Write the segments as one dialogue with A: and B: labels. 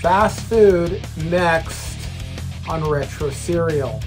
A: Fast food next on Retro Cereal.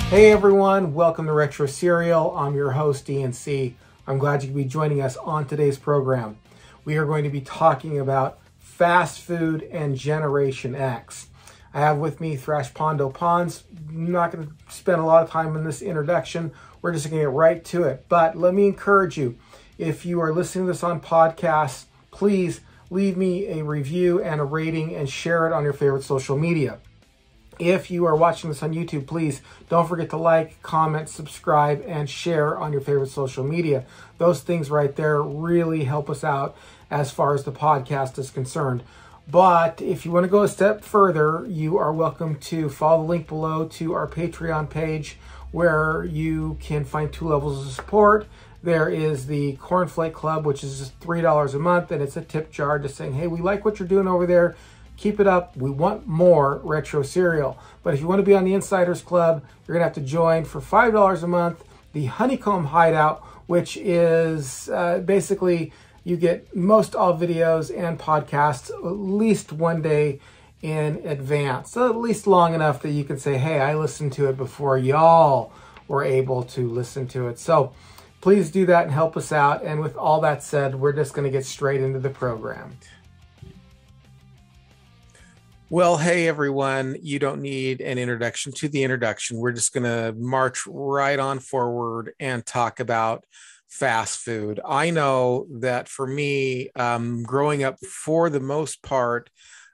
A: Hey everyone, welcome to Retro Cereal. I'm your host, DNC. I'm glad you could be joining us on today's program. We are going to be talking about fast food and Generation X. I have with me Thrash Pondo Pons. I'm not going to spend a lot of time in this introduction. We're just going to get right to it. But let me encourage you, if you are listening to this on podcasts, please leave me a review and a rating and share it on your favorite social media. If you are watching this on YouTube, please don't forget to like, comment, subscribe, and share on your favorite social media. Those things right there really help us out as far as the podcast is concerned. But if you want to go a step further, you are welcome to follow the link below to our Patreon page where you can find two levels of support. There is the Cornflake Club, which is just $3 a month, and it's a tip jar just saying, hey, we like what you're doing over there. Keep it up. We want more Retro Cereal. But if you want to be on the Insiders Club, you're going to have to join for $5 a month, the Honeycomb Hideout, which is basically you get most all videos and podcasts at least one day in advance. So at least long enough that you can say, hey, I listened to it before y'all were able to listen to it. So please do that and help us out. And with all that said, we're just going to get straight into the program. Well, hey, everyone, you don't need an introduction to the introduction. We're just going to march right on forward and talk about fast food. I know that for me, growing up for the most part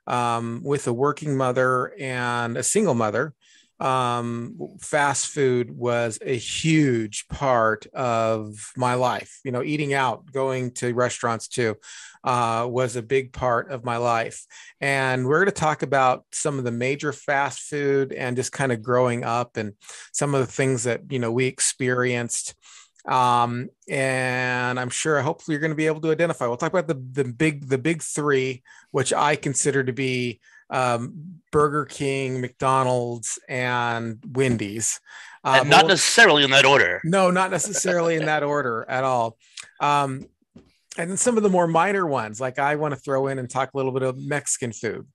A: with a working mother and a single mother, fast food was a huge part of my life. You know, eating out, going to restaurants too, was a big part of my life. And we're going to talk about some of the major fast food and just kind of growing up and some of the things that, you know, we experienced. And I'm sure, hopefully, you're going to be able to identify. We'll talk about the big three, which I consider to be Burger King, McDonald's, and Wendy's.
B: And not necessarily in that order.
A: No, not necessarily in that order at all. And then some of the more minor ones, like I want to throw in and talk a little bit of Mexican food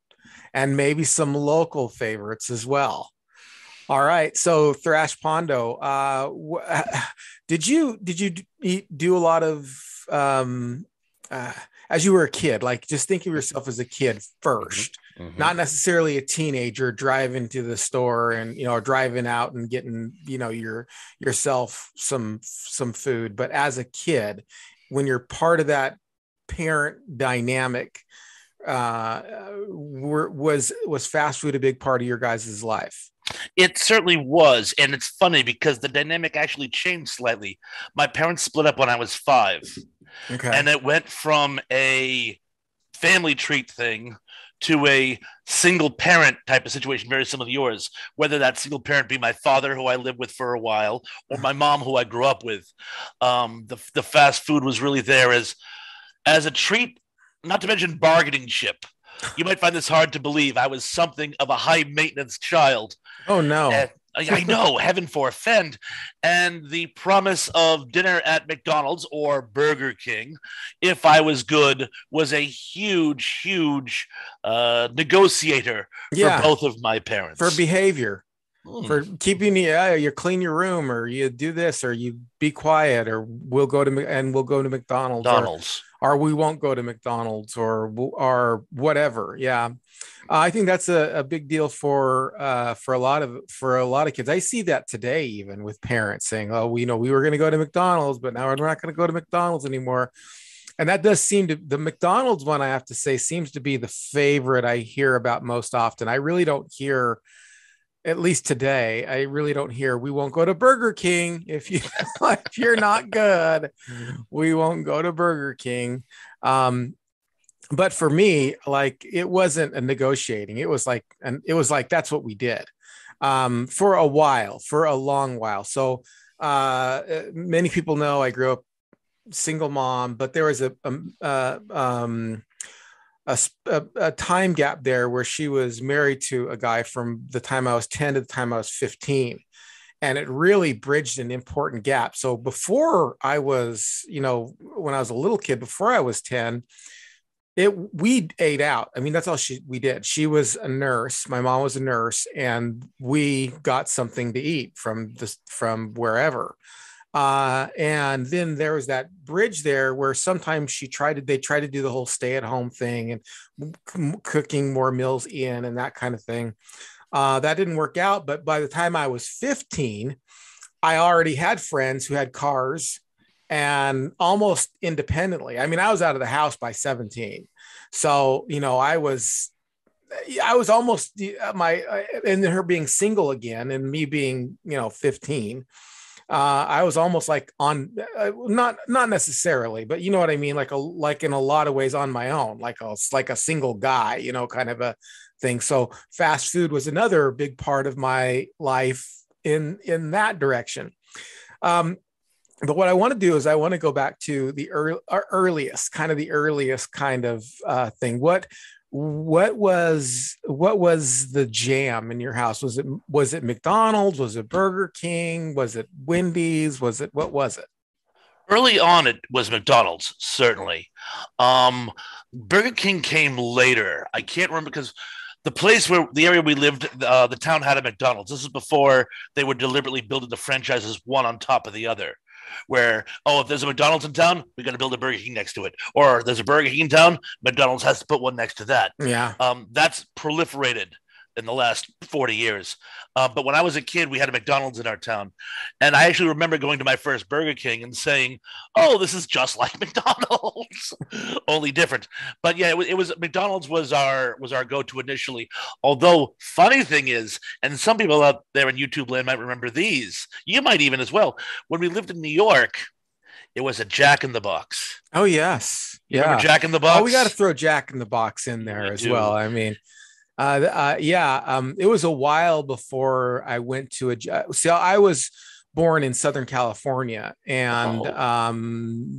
A: and maybe some local favorites as well. All right. So Thrash Pondo, did you do a lot of, as you were a kid, like just think of yourself as a kid first, not necessarily a teenager driving to the store and, you know, driving out and getting, you know, yourself some food. But as a kid, when you're part of that parent dynamic, was fast food a big part of your guys' life?
B: It certainly was. And it's funny because the dynamic actually changed slightly. My parents split up when I was 5.
A: Okay.
B: And it went from a family treat thing to a single parent type of situation, very similar to yours, whether that single parent be my father, who I lived with for a while, or my mom, who I grew up with. The fast food was really there as a treat, not to mention bargaining chip. You might find this hard to believe. I was something of a high maintenance child.
A: Oh, no.
B: I know, heaven forfend. And the promise of dinner at McDonald's or Burger King, if I was good, was a huge, huge negotiator for both of my parents.
A: For behavior. For keeping you clean your room, or you do this, or you be quiet, or we'll go to McDonald's. Or we won't go to McDonald's or whatever. Yeah. I think that's a big deal for a lot of kids. I see that today, even with parents saying, oh, we were going to go to McDonald's, but now we're not going to go to McDonald's anymore. And that does seem to, the McDonald's one, I have to say, seems to be the favorite I hear about most often. I really don't hear, at least today, I really don't hear, we won't go to Burger King if you're not good. We won't go to Burger King. But for me, like, it wasn't a negotiating. It was like that's what we did for a long while. So many people know I grew up single mom, but there was a time gap there where she was married to a guy from the time I was 10 to the time I was 15. And it really bridged an important gap. So before I was, when I was a little kid, before I was 10, we ate out. I mean, that's all we did. She was a nurse. My mom was a nurse, and we got something to eat from wherever. And then there was that bridge there where sometimes they tried to do the whole stay at home thing and cooking more meals in and that kind of thing. That didn't work out. But by the time I was 15, I already had friends who had cars and almost independently. I mean, I was out of the house by 17. So, I was almost and her being single again and me being, 15. I was almost like on, not necessarily, but you know what I mean? Like in a lot of ways on my own, like a single guy, kind of a thing. So fast food was another big part of my life in that direction. But what I want to do is I want to go back to the earliest kind of thing. What was the jam in your house? Was it McDonald's? Was it Burger King? Was it Wendy's? What was it?
B: Early on, it was McDonald's, certainly. Burger King came later. I can't remember because the area we lived, the town had a McDonald's. This is before they were deliberately building the franchises one on top of the other. Where, if there's a McDonald's in town, we're going to build a Burger King next to it. Or there's a Burger King in town, McDonald's has to put one next to that.
A: Yeah.
B: That's proliferated in the last 40 years. But when I was a kid, we had a McDonald's in our town. And I actually remember going to my first Burger King and saying, oh, this is just like McDonald's, only different. But yeah, it was McDonald's was our go-to initially. Although, funny thing is, and some people out there in YouTube land might remember these. You might even as well. When we lived in New York, it was a Jack in the Box.
A: Oh, yes.
B: You remember Jack in the Box?
A: Oh, we got to throw Jack in the Box in there as well. I mean, it was a while before I went to I was born in Southern California and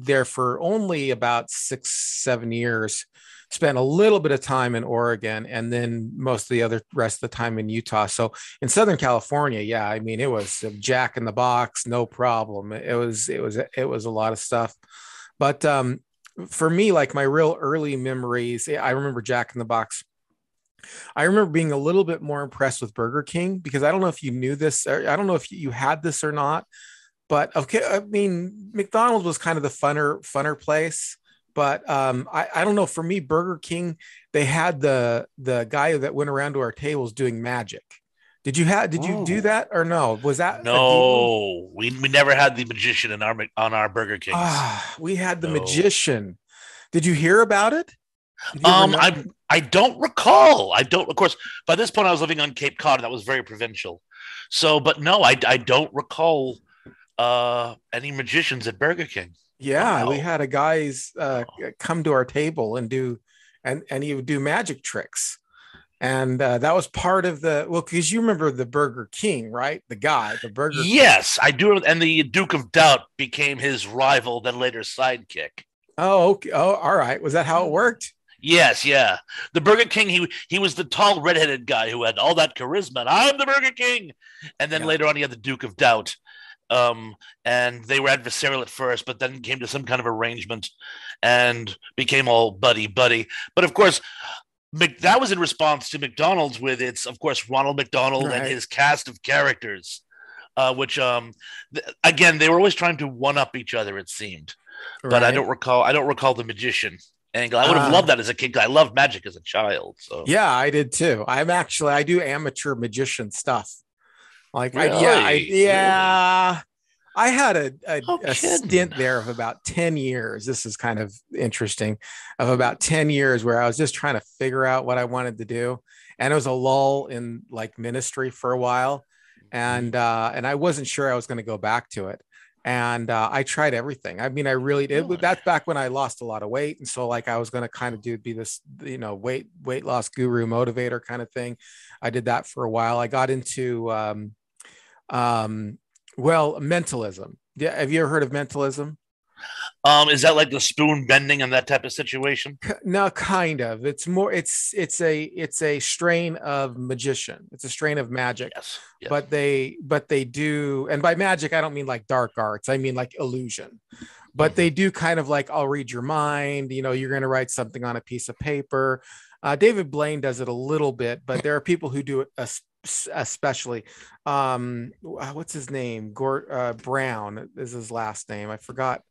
A: there for only about 6-7 years, spent a little bit of time in Oregon and then most of the rest of the time in Utah. So in Southern California, I mean, it was a Jack in the Box, no problem. It was a lot of stuff. But for me, like my real early memories, I remember Jack in the Box. I remember being a little bit more impressed with Burger King because I don't know if you knew this, or I don't know if you had this or not, but okay. I mean, McDonald's was kind of the funner place, but I don't know. For me, Burger King, they had the guy that went around to our tables doing magic. Did you do that or no? Was that
B: no? We never had the magician on our Burger King.
A: We had the magician. Did you hear about it?
B: I don't recall. Of course, by this point I was living on Cape Cod. That was very provincial. So, but no, I don't recall any magicians at Burger King.
A: Yeah, wow. We had a guys come to our table and he would do magic tricks. And that was part of because you remember the Burger King, right? The Burger King.
B: Yes, I do. And the Duke of Doubt became his rival, then later sidekick.
A: Oh, okay. Oh, all right. Was that how it worked?
B: Yes, yeah. The Burger King, he was the tall redheaded guy who had all that charisma. And I'm the Burger King. And then later on, he had the Duke of Doubt. And they were adversarial at first, but then came to some kind of arrangement and became all buddy. But of course, that was in response to McDonald's with its, of course, Ronald McDonald and his cast of characters, which, again, they were always trying to one-up each other, it seemed. But I don't recall the magician angle. I would have loved that as a kid. I loved magic as a child. So
A: yeah, I did too. I do amateur magician stuff. Like
B: really?
A: I had a stint there of about 10 years. This is kind of interesting, of about 10 years where I was just trying to figure out what I wanted to do. And it was a lull in like ministry for a while. And I wasn't sure I was going to go back to it. And I tried everything. I mean, I really did. That's back when I lost a lot of weight. And so like I was going to kind of be this, weight loss guru motivator kind of thing. I did that for a while. I got into, mentalism. Yeah. Have you ever heard of mentalism?
B: Is that like the spoon bending and that type of situation?
A: No, kind of. It's more. It's a strain of magician. It's a strain of magic.
B: Yes. Yes.
A: But they do, and by magic I don't mean like dark arts. I mean like illusion. But
B: Mhm.
A: they do kind of like, I'll read your mind. You're going to write something on a piece of paper. David Blaine does it a little bit, but there are people who do it especially. What's his name? Brown is his last name. I forgot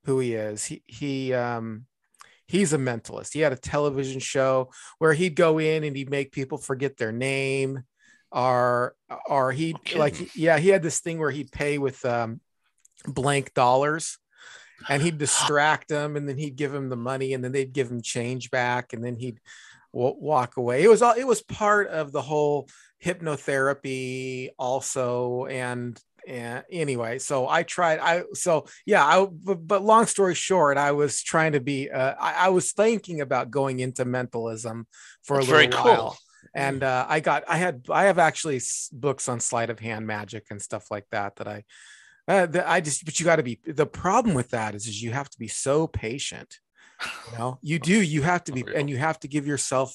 A: who he is. He's a mentalist. He had a television show where he'd go in and he'd make people forget their name, or he like, yeah, he had this thing where he'd pay with blank dollars, and he'd distract them, and then he'd give him the money, and then they'd give him change back, and then he'd walk away. It was part of the whole hypnotherapy also. And anyway, so I tried. But long story short, I was trying to be. I was thinking about going into mentalism for
B: That's
A: a little
B: very
A: while,
B: cool.
A: and I have actually books on sleight of hand magic and stuff like that but you got to be. The problem with that is you have to be so patient. You have to be, and you have to give yourself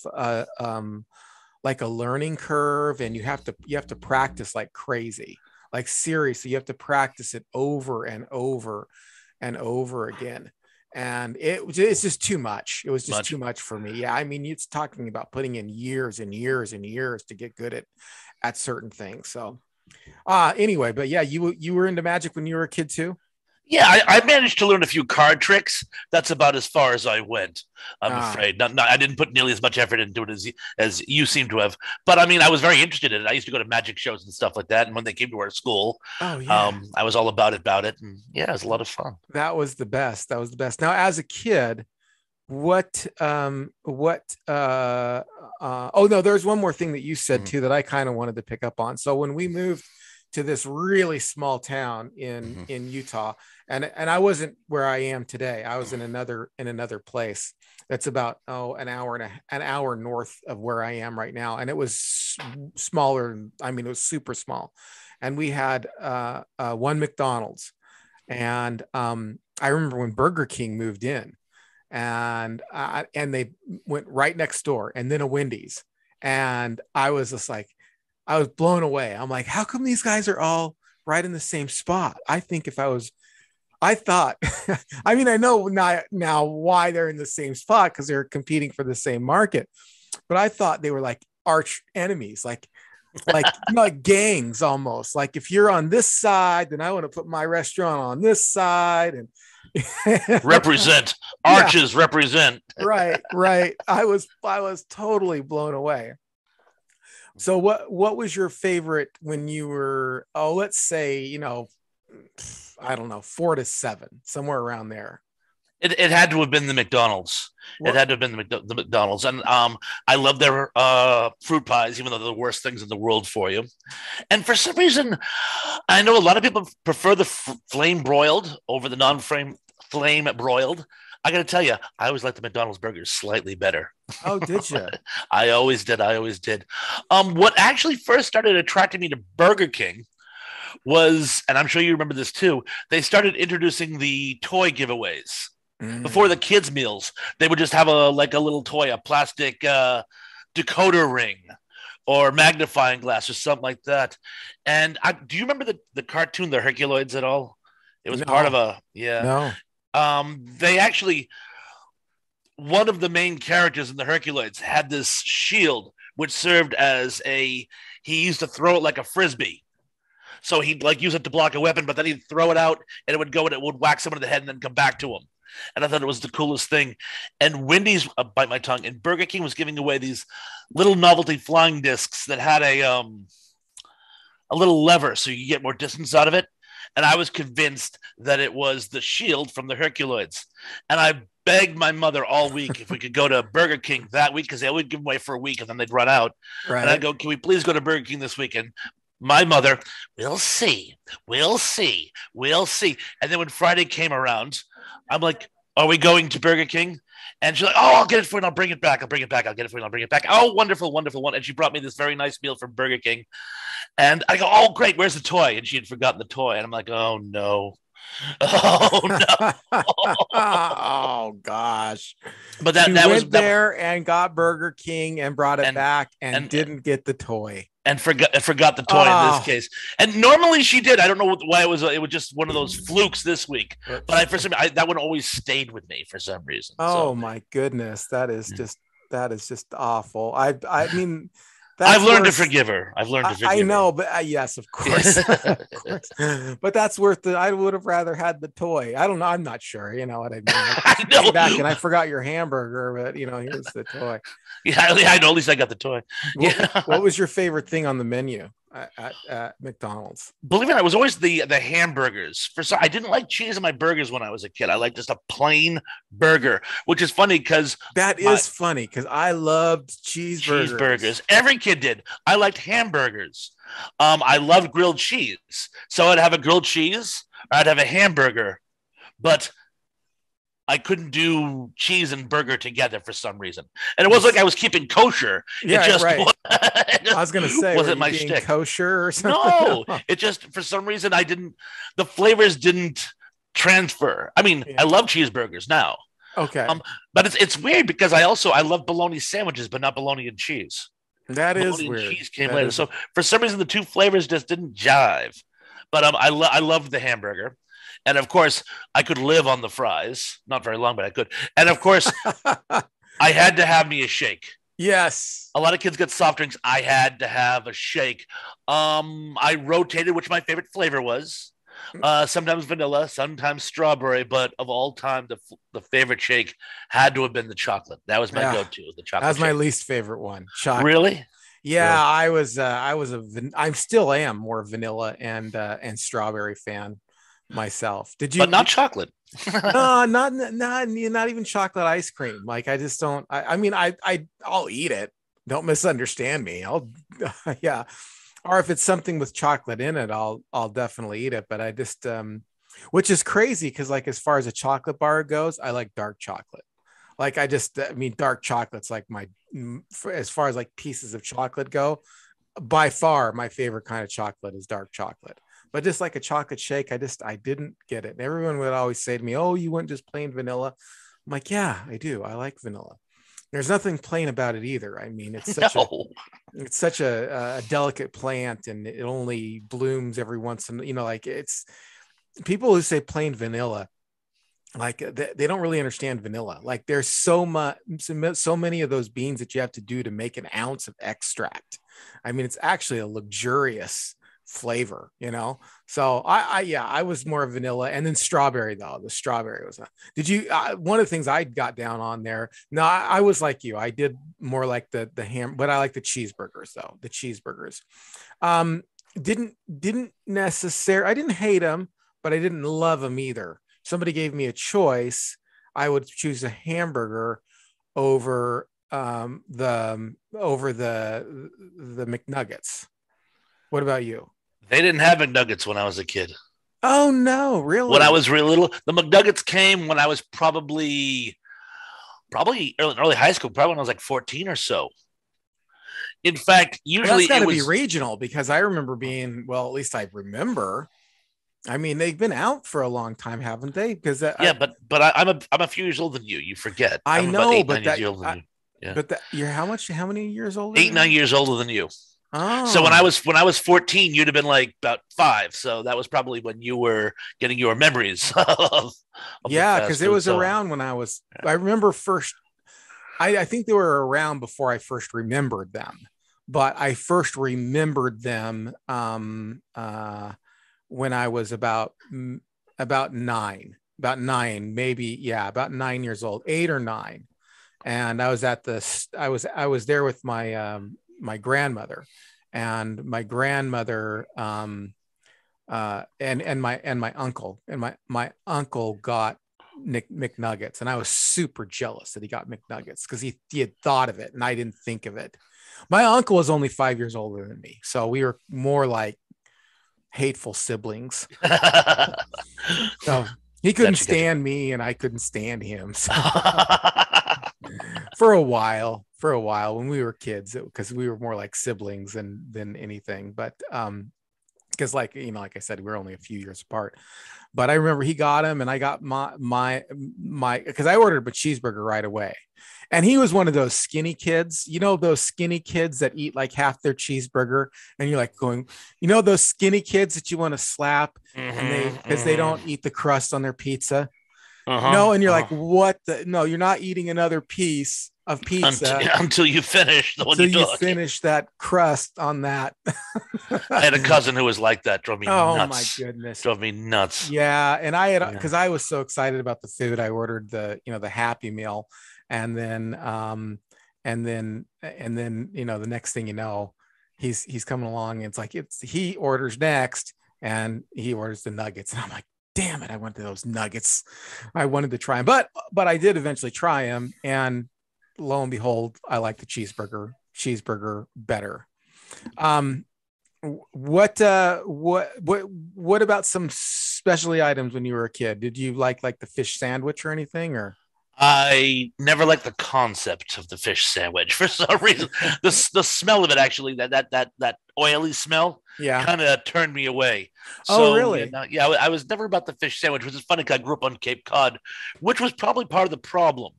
A: like a learning curve, and you have to practice like crazy. Like seriously, you have to practice it over and over and over again. And it's just too much. It was just too much for me. Yeah, I mean, it's talking about putting in years and years and years to get good at certain things. So anyway, but yeah, you were into magic when you were a kid too?
B: Yeah, I managed to learn a few card tricks. That's about as far as I went. I'm
A: Ah,
B: afraid. I didn't put nearly as much effort into it as you seem to have. But I mean, I was very interested in it. I used to go to magic shows and stuff like that. And when they came to our school,
A: oh yeah.
B: I was all about it. And yeah, it was a lot of fun.
A: That was the best. That was the best. Now, as a kid, oh no, there's one more thing that you said
B: Mhm,
A: too that I kind of wanted to pick up on. So when we moved to this really small town in
B: mhm,
A: Utah, and I wasn't where I am today. I was in another place that's about an hour north of where I am right now, and it was smaller. I mean, it was super small, and we had one McDonald's. And I remember when Burger King moved in, and they went right next door, and then a Wendy's, and I was just like, I was blown away. I'm like, how come these guys are all right in the same spot? I thought, I mean, I know now why they're in the same spot, because they're competing for the same market, but I thought they were like arch enemies, like gangs almost. Like, if you're on this side, then I want to put my restaurant on this side, and
B: Represent.
A: yeah,
B: Arches represent.
A: right. I was totally blown away. So what was your favorite when you were, oh, let's say, I don't know, 4 to 7, somewhere around there?
B: It had to have been the McDonald's. It
A: What?
B: had to have been the McDonald's, and I love their fruit pies, even though they're the worst things in the world for you. And for some reason, I know a lot of people prefer the flame broiled over the non-flame flame broiled. I got to tell you, I always like the McDonald's burgers slightly better.
A: Oh, did you?
B: I always did. I always did. What actually first started attracting me to Burger King was, and I'm sure you remember this too, they started introducing the toy giveaways before the
A: Mm.
B: kids' meals. They would just have a little toy, a plastic decoder ring or magnifying glass or something like that. And do you remember the cartoon, the Herculoids at all? It was part of
A: No,
B: a, yeah.
A: no.
B: They actually, one of the main characters in the Herculoids had this shield which served as he used to throw it like a frisbee. So he'd like use it to block a weapon, but then he'd throw it out and it would go and it would whack someone in the head and then come back to him. And I thought it was the coolest thing. And Wendy's, bite my tongue, and Burger King was giving away these little novelty flying discs that had a little lever so you get more distance out of it. And I was convinced that it was the shield from the Herculoids. And I begged my mother all week if we could go to Burger King that week, because they would give them away for a week and then they'd run out. And I'd
A: Right.
B: go, can we please go to Burger King this week? And my mother, we'll see, we'll see, we'll see. And then when Friday came around, I'm like, are we going to Burger King? And she's like, oh, I'll get it for you and I'll bring it back. I'll bring it back. I'll get it for you and I'll bring it back. Oh, wonderful, wonderful one. And she brought me this very nice meal from Burger King. And I go, oh, great. Where's the toy? And she had forgotten the toy. And I'm like, oh, no. Oh no!
A: Oh gosh.
B: But
A: She
B: that was
A: went there and got Burger King and brought it
B: and
A: back and
B: and
A: didn't get the toy.
B: forgot the toy in this
A: Oh,
B: case. And normally she did. I don't know why it was. It was just one of those flukes this week. But I for some that one always stayed with me for some reason.
A: oh
B: So
A: my goodness,
B: yeah.
A: that is just awful. I mean,
B: I've
A: that's
B: learned to
A: worth.
B: forgive her. I've learned to
A: I
B: forgive her.
A: know, but yes, of course, of course. But that's worth it. I would have rather had the toy. I don't know. I'm not sure. You know what I mean? Like
B: I
A: you came
B: know.
A: back and I forgot your hamburger, but here's the toy.
B: Yeah, I know. At least I got the toy.
A: What
B: Yeah.
A: was your favorite thing on the menu at McDonald's?
B: Believe it or not, it was always the hamburgers. I didn't like cheese in my burgers when I was a kid. I liked just a plain burger, which is funny because
A: That
B: my
A: is funny because I loved cheeseburgers.
B: cheeseburgers. Every kid did. I liked hamburgers. I loved grilled cheese, so I'd have a grilled cheese, or I'd have a hamburger, but I couldn't do cheese and burger together for some reason. And it wasn't like I was keeping kosher. It
A: Yeah,
B: just,
A: right.
B: it
A: I was gonna say, were
B: wasn't
A: you
B: my
A: being
B: shtick.
A: kosher or something?
B: No, it just for some reason I didn't. The flavors didn't transfer. I mean, I
A: Yeah.
B: love cheeseburgers now,
A: Okay.
B: but it's weird because I love bologna sandwiches, but not bologna and cheese.
A: That is
B: Bologna and
A: weird.
B: cheese came
A: That
B: later,
A: is
B: so for some reason the two flavors just didn't jive. But I loved the hamburger, and of course I could live on the fries. Not very long, but I could. And of course I had to have me a shake.
A: yes.
B: A lot of kids get soft drinks. I had to have a shake. I rotated which my favorite flavor was. Sometimes vanilla, sometimes strawberry, but of all time, the favorite shake had to have been the chocolate. That was my
A: Yeah.
B: go-to, the
A: That
B: chocolate
A: was my
B: shake.
A: least favorite one. Chocolate.
B: Really?
A: Yeah,
B: Really?
A: I still am more vanilla and strawberry fan myself. Did
B: But
A: you
B: not chocolate.
A: no, not even chocolate ice cream. Like I just don't I mean I'll eat it. Don't misunderstand me. I'll yeah. Or if it's something with chocolate in it, I'll definitely eat it. But I just which is crazy because like as far as a chocolate bar goes, I like dark chocolate. Like I mean dark chocolate's like as far as like pieces of chocolate go, by far my favorite kind of chocolate is dark chocolate. But just like a chocolate shake, I didn't get it. And everyone would always say to me, "Oh, you went just plain vanilla." I'm like, "Yeah, I do. I like vanilla." There's nothing plain about it either. I mean,
B: No.
A: it's such a delicate plant, and it only blooms every once in like it's people who say plain vanilla like they don't really understand vanilla. Like there's so many of those beans that you have to do to make an ounce of extract. I mean, it's actually a luxurious flavor. So yeah, I was more vanilla, and then strawberry though. The strawberry was did you one of the things I got down on there. No, I was like you. I did more like the ham, but I like the cheeseburgers though. The cheeseburgers. Um, didn't necessarily, I didn't hate them, but I didn't love them either. Somebody gave me a choice, I would choose a hamburger over the McNuggets. What about you?
B: They didn't have McNuggets when I was a kid.
A: Oh no,
B: When I
A: really?
B: was real little, the McNuggets came when I was probably early high school, probably when I was like 14 or so. In fact,
A: Well,
B: usually
A: that's got
B: it
A: to be
B: was
A: regional because I remember being, well, at least I remember. I mean, they've been out for a long time, haven't they? Because
B: yeah, but I'm a few years older than you. You forget.
A: I
B: I'm about
A: know,
B: eight,
A: but
B: 9 years older than you. Yeah,
A: you're how many years older
B: eight,
A: than
B: nine
A: me?
B: years older than you. So when I
A: Oh,
B: was when I was 14, you'd have been like about five. So that was probably when you were getting your memories of the
A: yeah,
B: fast
A: because it
B: food.
A: was
B: So
A: around when I remember first. I think they were around before I first remembered them, but I first remembered them when I was about nine, maybe, yeah, about 9 years old, 8 or 9. And I was there with my grandmother, and my grandmother and my uncle, and my uncle got McNuggets, and I was super jealous that he got McNuggets because he had thought of it and I didn't think of it. My uncle was only 5 years older than me, so we were more like hateful siblings.
B: that
A: So he couldn't
B: you got you.
A: stand me and I couldn't stand him. So for a while when we were kids, because we were more like siblings than anything. But because like I said, we're only a few years apart. But I remember he got him, and I got my because I ordered a cheeseburger right away. And he was one of those skinny kids, those skinny kids that eat like half their cheeseburger, and you're like going, those skinny kids that you want to slap, and because they don't eat the crust on their pizza, and you're like, what no, you're not eating another piece of pizza
B: until you finish the one
A: you finish that crust on that.
B: I had a cousin who was like that. Drove me nuts.
A: Oh my goodness.
B: Drove me nuts.
A: Yeah. And I had, because I was so excited about the food, I ordered the Happy Meal. And then the next thing you know, he's coming along, and it's like, he orders next, and he orders the nuggets. And I'm like, damn it, I went to those nuggets. I wanted to try them, but I did eventually try them, and lo and behold, I like the cheeseburger better. What about some specialty items when you were a kid? Did you like the fish sandwich or anything? Or
B: I never liked the concept of the fish sandwich for some reason. The smell of it, actually, that oily smell, kind of turned me away.
A: So, really?
B: I was never about the fish sandwich, which is funny because I grew up on Cape Cod, which was probably part of the problem.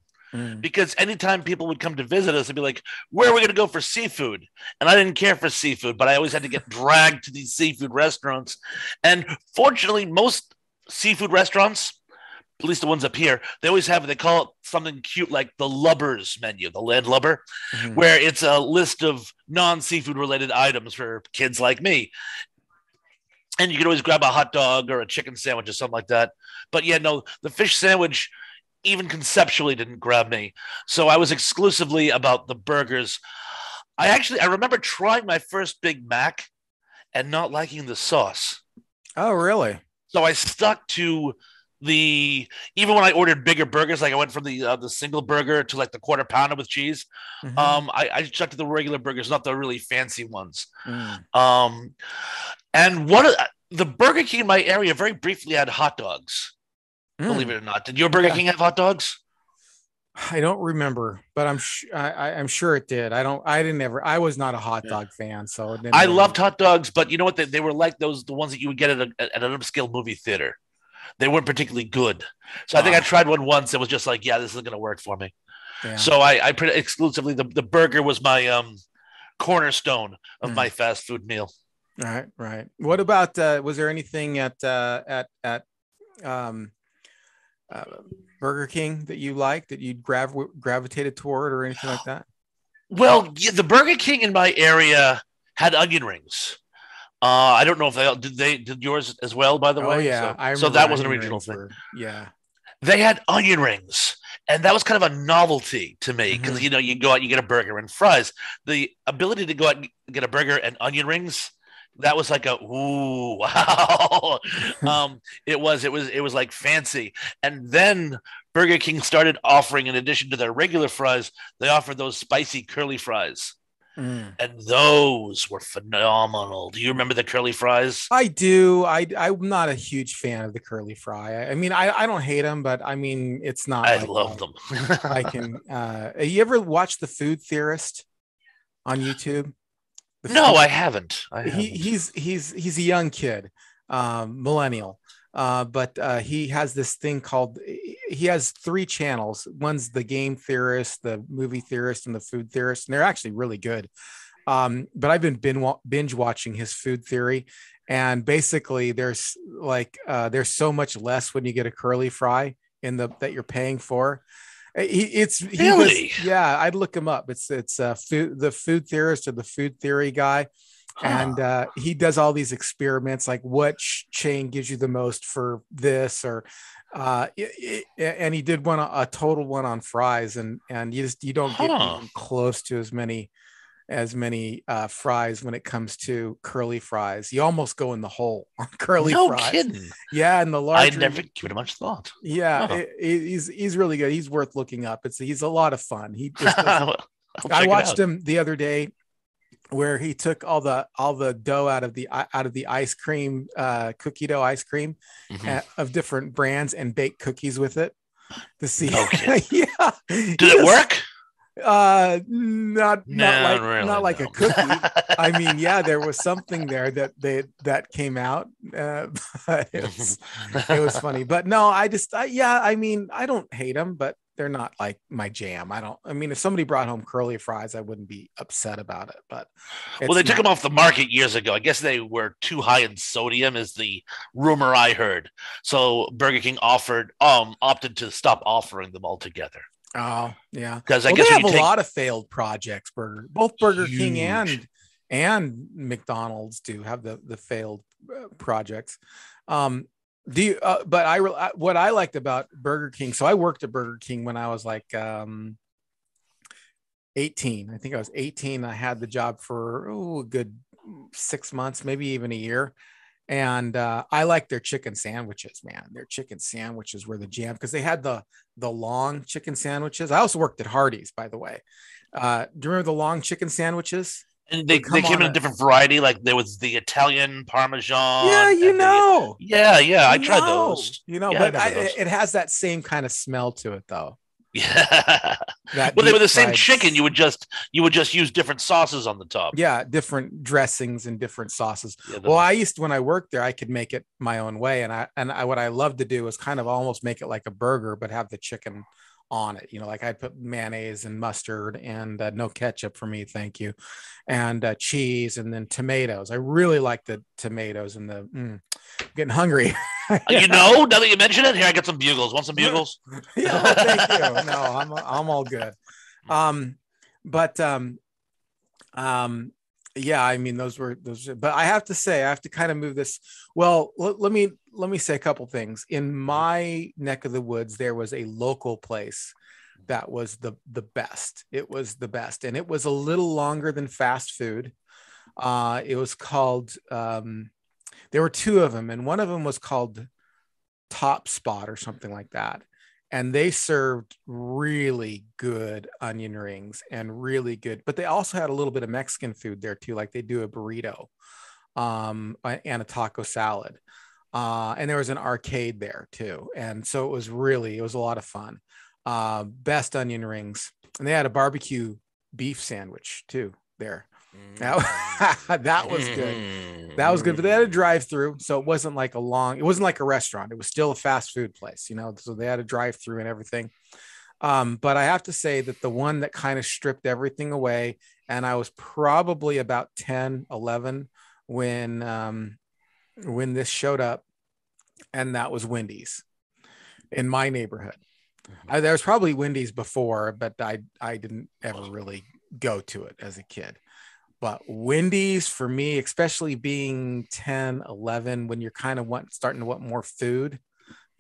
B: Because anytime people would come to visit us, they'd be like, where are we going to go for seafood? And I didn't care for seafood, but I always had to get dragged to these seafood restaurants. And fortunately, most seafood restaurants, at least the ones up here, they call it something cute like the Lubbers menu, the landlubber, where it's a list of non-seafood related items for kids like me. And you can always grab a hot dog or a chicken sandwich or something like that. But the fish sandwich, even conceptually, didn't grab me. So I was exclusively about the burgers. I remember trying my first Big Mac and not liking the sauce.
A: Oh, really?
B: So I stuck to even when I ordered bigger burgers, like I went from the single burger to like the quarter pounder with cheese. I stuck to the regular burgers, not the really fancy ones. And the Burger King in my area very briefly had hot dogs. Believe it or not. Did your Burger King have hot dogs?
A: I don't remember, but I'm sure it did. I was not a hot dog fan, so
B: I loved hot dogs, but you know what? They were like the ones that you would get at an upscale movie theater. They weren't particularly good. So I think I tried one once. It was just like, this isn't going to work for me. Yeah. So I pretty exclusively, the burger was my cornerstone of my fast food meal.
A: Right. What about, was there anything at Burger King that you liked, that you gravitated toward, or anything like that?
B: Well, the Burger King in my area had onion rings. I don't know if did yours as well, by the way.
A: Oh yeah,
B: so that was an original thing. They had onion rings, and that was kind of a novelty to me because you go out, you get a burger and fries. The ability to go out and get a burger and onion rings, that was like ooh, wow. It was like fancy. And then Burger King started offering, in addition to their regular fries, they offered those spicy curly fries. And those were phenomenal. Do you remember the curly fries?
A: I do. I'm not a huge fan of the curly fry. I mean, I don't hate them, but I mean, it's not.
B: I love them.
A: I can. You ever watch The Food Theorist on YouTube?
B: I haven't.
A: He's a young kid, millennial, but he has this thing called. He has 3 channels. One's the Game Theorist, the Movie Theorist, and the Food Theorist, and they're actually really good. But I've been binge watching his food theory, and basically there's so much less when you get a curly fry that you're paying for.
B: Really?
A: I'd look him up. It's the Food Theorist, or the Food Theory guy. And he does all these experiments, like what chain gives you the most for this, or and he did a total one on fries, and you don't get even close to as many fries when it comes to curly fries. You almost go in the hole on curly fries.
B: No kidding.
A: Yeah, and the larger.
B: I never give it much thought.
A: Yeah, he's really good. He's worth looking up. He's a lot of fun. I watched him the other day, where he took all the dough out of the ice cream, cookie dough ice cream, of different brands, and baked cookies with it to see.
B: Okay.
A: Yeah.
B: Did it work? No, really,
A: not like a
B: no.
A: cookie. I mean, yeah, there was something there that came out. But it was funny. But no, yeah, I mean, I don't hate them, but they're not like my jam. I mean, if somebody brought home curly fries, I wouldn't be upset about it, but
B: Well, they
A: it's
B: took
A: not.
B: them off the market years ago. I guess they were too high in sodium, is the rumor I heard. So Burger King opted to stop offering them altogether.
A: Oh, yeah.
B: Because I
A: Well, they
B: guess when
A: have
B: you
A: a
B: take
A: lot of failed projects, both Burger King
B: huge,
A: and McDonald's do have the failed projects. Um, do you but what I liked about Burger King, so I worked at Burger King when I was like 18. I think I was 18. I had the job for a good 6 months, maybe even a year. And I like their chicken sandwiches, man. Their chicken sandwiches were the jam because they had the long chicken sandwiches. I also worked at Hardee's, by the way. Do you remember the long chicken sandwiches?
B: and
A: Would
B: they
A: come
B: came
A: on
B: in a
A: a
B: different variety. Like there was the Italian
A: yeah,
B: Parmesan and the yeah. I tried those. Yeah, I
A: but
B: remember those.
A: it has that same kind of smell to it, though.
B: Yeah.
A: That
B: Well, they were
A: deep
B: the same
A: fried,
B: chicken. You would just use different sauces on the top.
A: yeah, different dressings and different sauces.
B: Yeah,
A: Well, when I worked there, I could make it my own way, and what I love to do is kind of almost make it like a burger, but have the chicken on it. Like I'd put mayonnaise and mustard and no ketchup for me, thank you, and cheese, and then tomatoes. I really like the tomatoes and getting hungry.
B: now that you mention it, here I got some bugles. Want some bugles?
A: Yeah, well, thank you. No, I'm all good. Um, but yeah, I mean, those, but I have to say, I have to kind of move this. Well, let me say a couple things. In my neck of the woods, there was a local place that was the best. It was the best, and it was a little longer than fast food. It was called. There were two of them, and one of them was called Top Spot or something like that. And they served really good onion rings and really good, but they also had a little bit of Mexican food there too. Like they do a burrito and a taco salad. And there was an arcade there too. And so it was a lot of fun. Best onion rings. And they had a barbecue beef sandwich too there. That was good. That was good, but they had a drive-through, so it wasn't like it wasn't like a restaurant. It was still a fast food place, so they had a drive-through and everything. But I have to say that the one that kind of stripped everything away, and I was probably about 10, 11 when this showed up, and that was Wendy's in my neighborhood. There was probably Wendy's before, but I didn't ever really go to it as a kid. But Wendy's for me, especially being 10, 11, when you're kind of starting to want more food,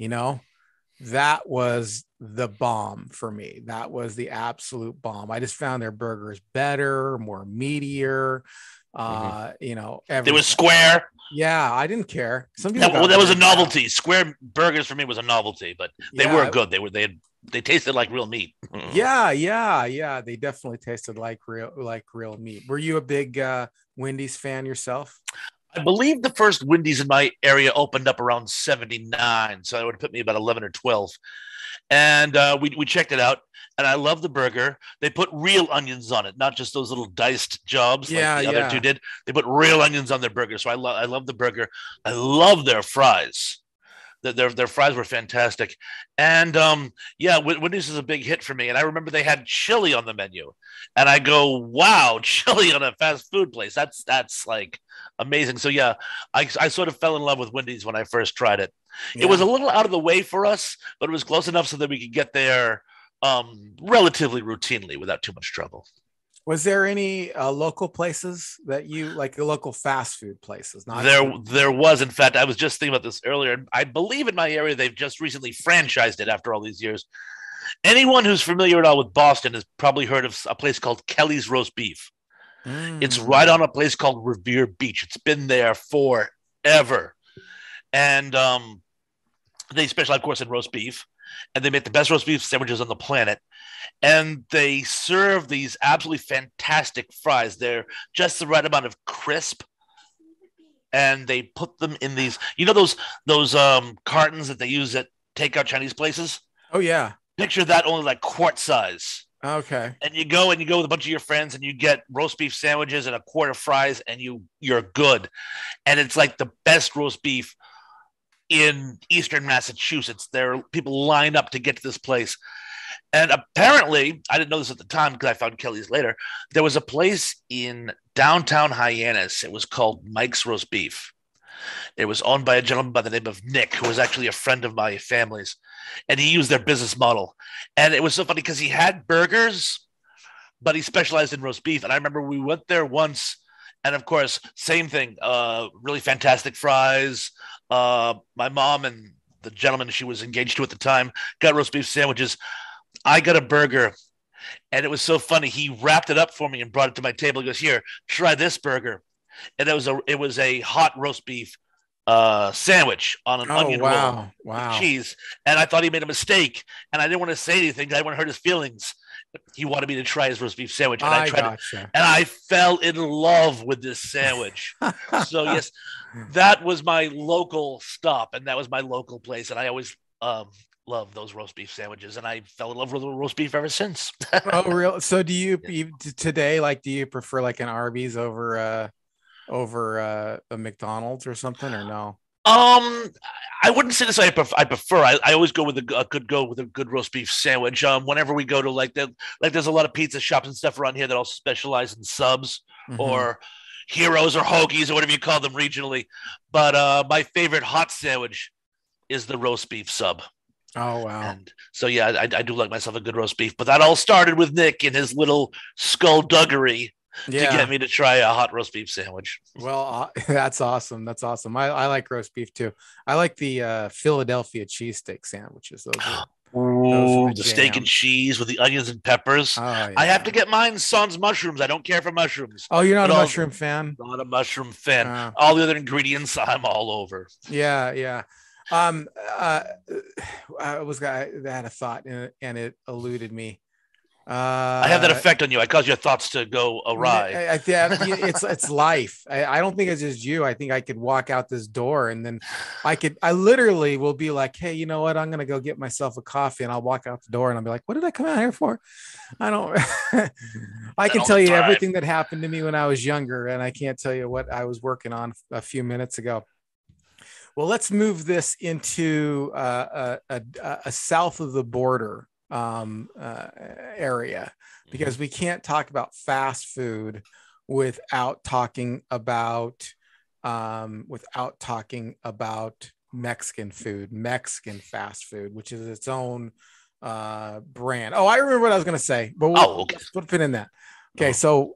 A: that was the bomb for me. That was the absolute bomb. I just found their burgers better, more meatier,
B: They was
A: everything.
B: square.
A: Yeah, I didn't care. Some people
B: That
A: got
B: was a
A: weirded out.
B: novelty. Square burgers for me was a novelty, but they
A: Yeah,
B: were good. They tasted like real meat.
A: yeah. They definitely tasted like real meat. Were you a big Wendy's fan yourself?
B: I believe the first Wendy's in my area opened up around 79. So it would put me about 11 or 12. And we checked it out. And I love the burger. They put real onions on it, not just those little diced jobs like the other two did. They put real onions on their burger. So I love the burger. I love their fries. Their fries were fantastic, and yeah, Wendy's is a big hit for me. And I remember they had chili on the menu, and I go, "Wow, chili on a fast food place! That's like amazing." So yeah, I sort of fell in love with Wendy's when I first tried it. It was
A: Yeah.
B: a little out of the way for us, but it was close enough so that we could get there relatively routinely without too much trouble.
A: Was there any local places that you like, the local fast food places? Not
B: There was, in fact, I was just thinking about this earlier. I believe in my area they've just recently franchised it after all these years. Anyone who's familiar at all with Boston has probably heard of a place called Kelly's Roast Beef. It's right
A: Mm.
B: on a place called Revere Beach. It's been there forever, and they specialize, of course, in roast beef, and they make the best roast beef sandwiches on the planet. And they serve these absolutely fantastic fries. They're just the right amount of crisp, and they put them in these, those cartons that they use at takeout Chinese places.
A: Oh yeah.
B: Picture that only like quart size.
A: Okay.
B: And you go with a bunch of your friends and you get roast beef sandwiches and a quart of fries and you're good. And it's like the best roast beef in Eastern Massachusetts. There are people lined up to get to this place. And apparently, I didn't know this at the time because I found Kelly's later. There was a place in downtown Hyannis. It was called Mike's Roast Beef. It was owned by a gentleman by the name of Nick, who was actually a friend of my family's. And he used their business model. And it was so funny because he had burgers, but he specialized in roast beef. And I remember we went there once. And of course, same thing, really fantastic fries. My mom and the gentleman she was engaged to at the time got roast beef sandwiches. I got a burger, and it was so funny. He wrapped it up for me and brought it to my table. He goes, "Here, try this burger." And it was a hot roast beef sandwich on an onion roll with cheese. And I thought he made a mistake, and I didn't want to say anything. I didn't want to hurt his feelings. He wanted me to try his roast beef sandwich, and I tried it, and I fell in love with this sandwich. So yes, that was my local stop, and that was my local place, and I always love those roast beef sandwiches, and I fell in love with roast beef ever since.
A: Oh, real? So do you today, like, do you prefer like an Arby's over a McDonald's or something, or no?
B: I wouldn't say this. I prefer. I always go with a good roast beef sandwich. Whenever we go to there's a lot of pizza shops and stuff around here that also specialize in subs or heroes or hoagies or whatever you call them regionally. But my favorite hot sandwich is the roast beef sub.
A: Oh, wow.
B: And so, yeah, I do like myself a good roast beef, but that all started with Nick and his little skullduggery to get me to try a hot roast beef sandwich.
A: Well, that's awesome. That's awesome. I like roast beef too. I like the Philadelphia cheesesteak sandwiches. Those are
B: the steak and cheese with the onions and peppers.
A: Oh, yeah.
B: I have to get mine sans mushrooms. I don't care for mushrooms.
A: Oh, you're not a mushroom fan?
B: Not a mushroom fan. All the other ingredients, I'm all over.
A: Yeah, yeah. I had a thought and it eluded me.
B: I have that effect on you. I cause your thoughts to go awry.
A: It's life. I don't think it's just you. I think I could walk out this door and then I literally will be like, hey, you know what? I'm going to go get myself a coffee, and I'll walk out the door and I'll be like, what did I come out here for? I don't, I can tell you everything that happened to me when I was younger, and I can't tell you what I was working on a few minutes ago. Well, let's move this into a south of the border area, because we can't talk about fast food without talking about Mexican fast food, which is its own brand. Oh, I remember what I was going to say, but let's put in that. Okay, so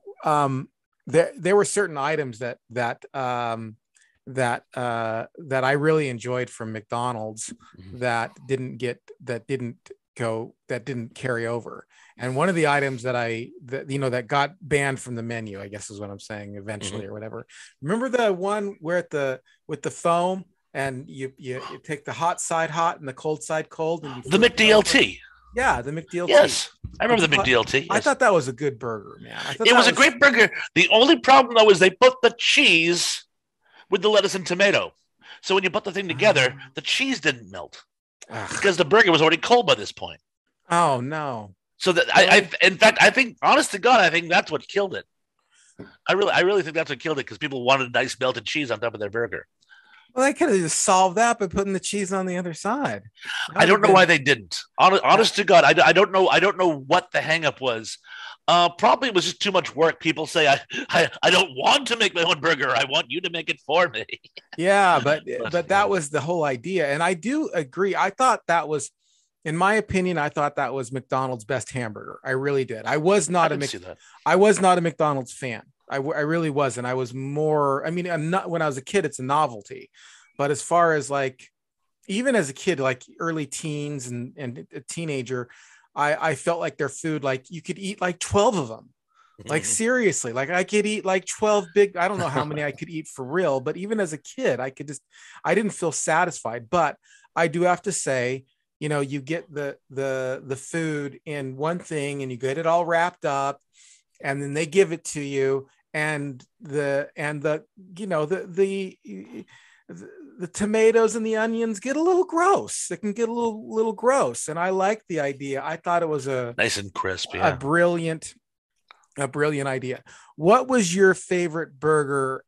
A: there were certain items that I really enjoyed from McDonald's that didn't carry over. And one of the items that got banned from the menu, I guess is what I'm saying, eventually or whatever. Remember the one where with the foam, and you take the hot side hot and the cold side cold, and
B: the McDLT.
A: Yeah, the McDLT.
B: Yes, I remember the McDLT. Yes.
A: I thought that was a good burger, man.
B: It was a great burger. The only problem though is they put the cheese with the lettuce and tomato. So when you put the thing together, the cheese didn't melt because the burger was already cold by this point.
A: Oh no!
B: So that in fact, I think, honest to God, I think that's what killed it. I really think that's what killed it, because people wanted nice melted cheese on top of their burger.
A: Well, they could have just solved that by putting the cheese on the other side.
B: I don't know why they didn't. Honest to God, I don't know. I don't know what the hang-up was. Probably it was just too much work. People say I don't want to make my own burger. I want you to make it for me.
A: Yeah, but that was the whole idea, and I do agree. I thought that was, in my opinion, I thought that was McDonald's best hamburger. I really did. I was not a McDonald's fan. I really wasn't. I was more. I mean, when I was a kid, it's a novelty, but as far as like, even as a kid, like early teens and a teenager, I felt like their food, like you could eat like 12 of them. Like seriously, like I could eat like 12 big, I don't know how many I could eat for real, but even as a kid, I didn't feel satisfied. But I do have to say, you get the food in one thing and you get it all wrapped up, and then they give it to you, and the the tomatoes and the onions get a little gross. It can get a little gross. And I like the idea. I thought it was
B: Nice and crisp.
A: a
B: Yeah.
A: brilliant idea. What was your favorite burger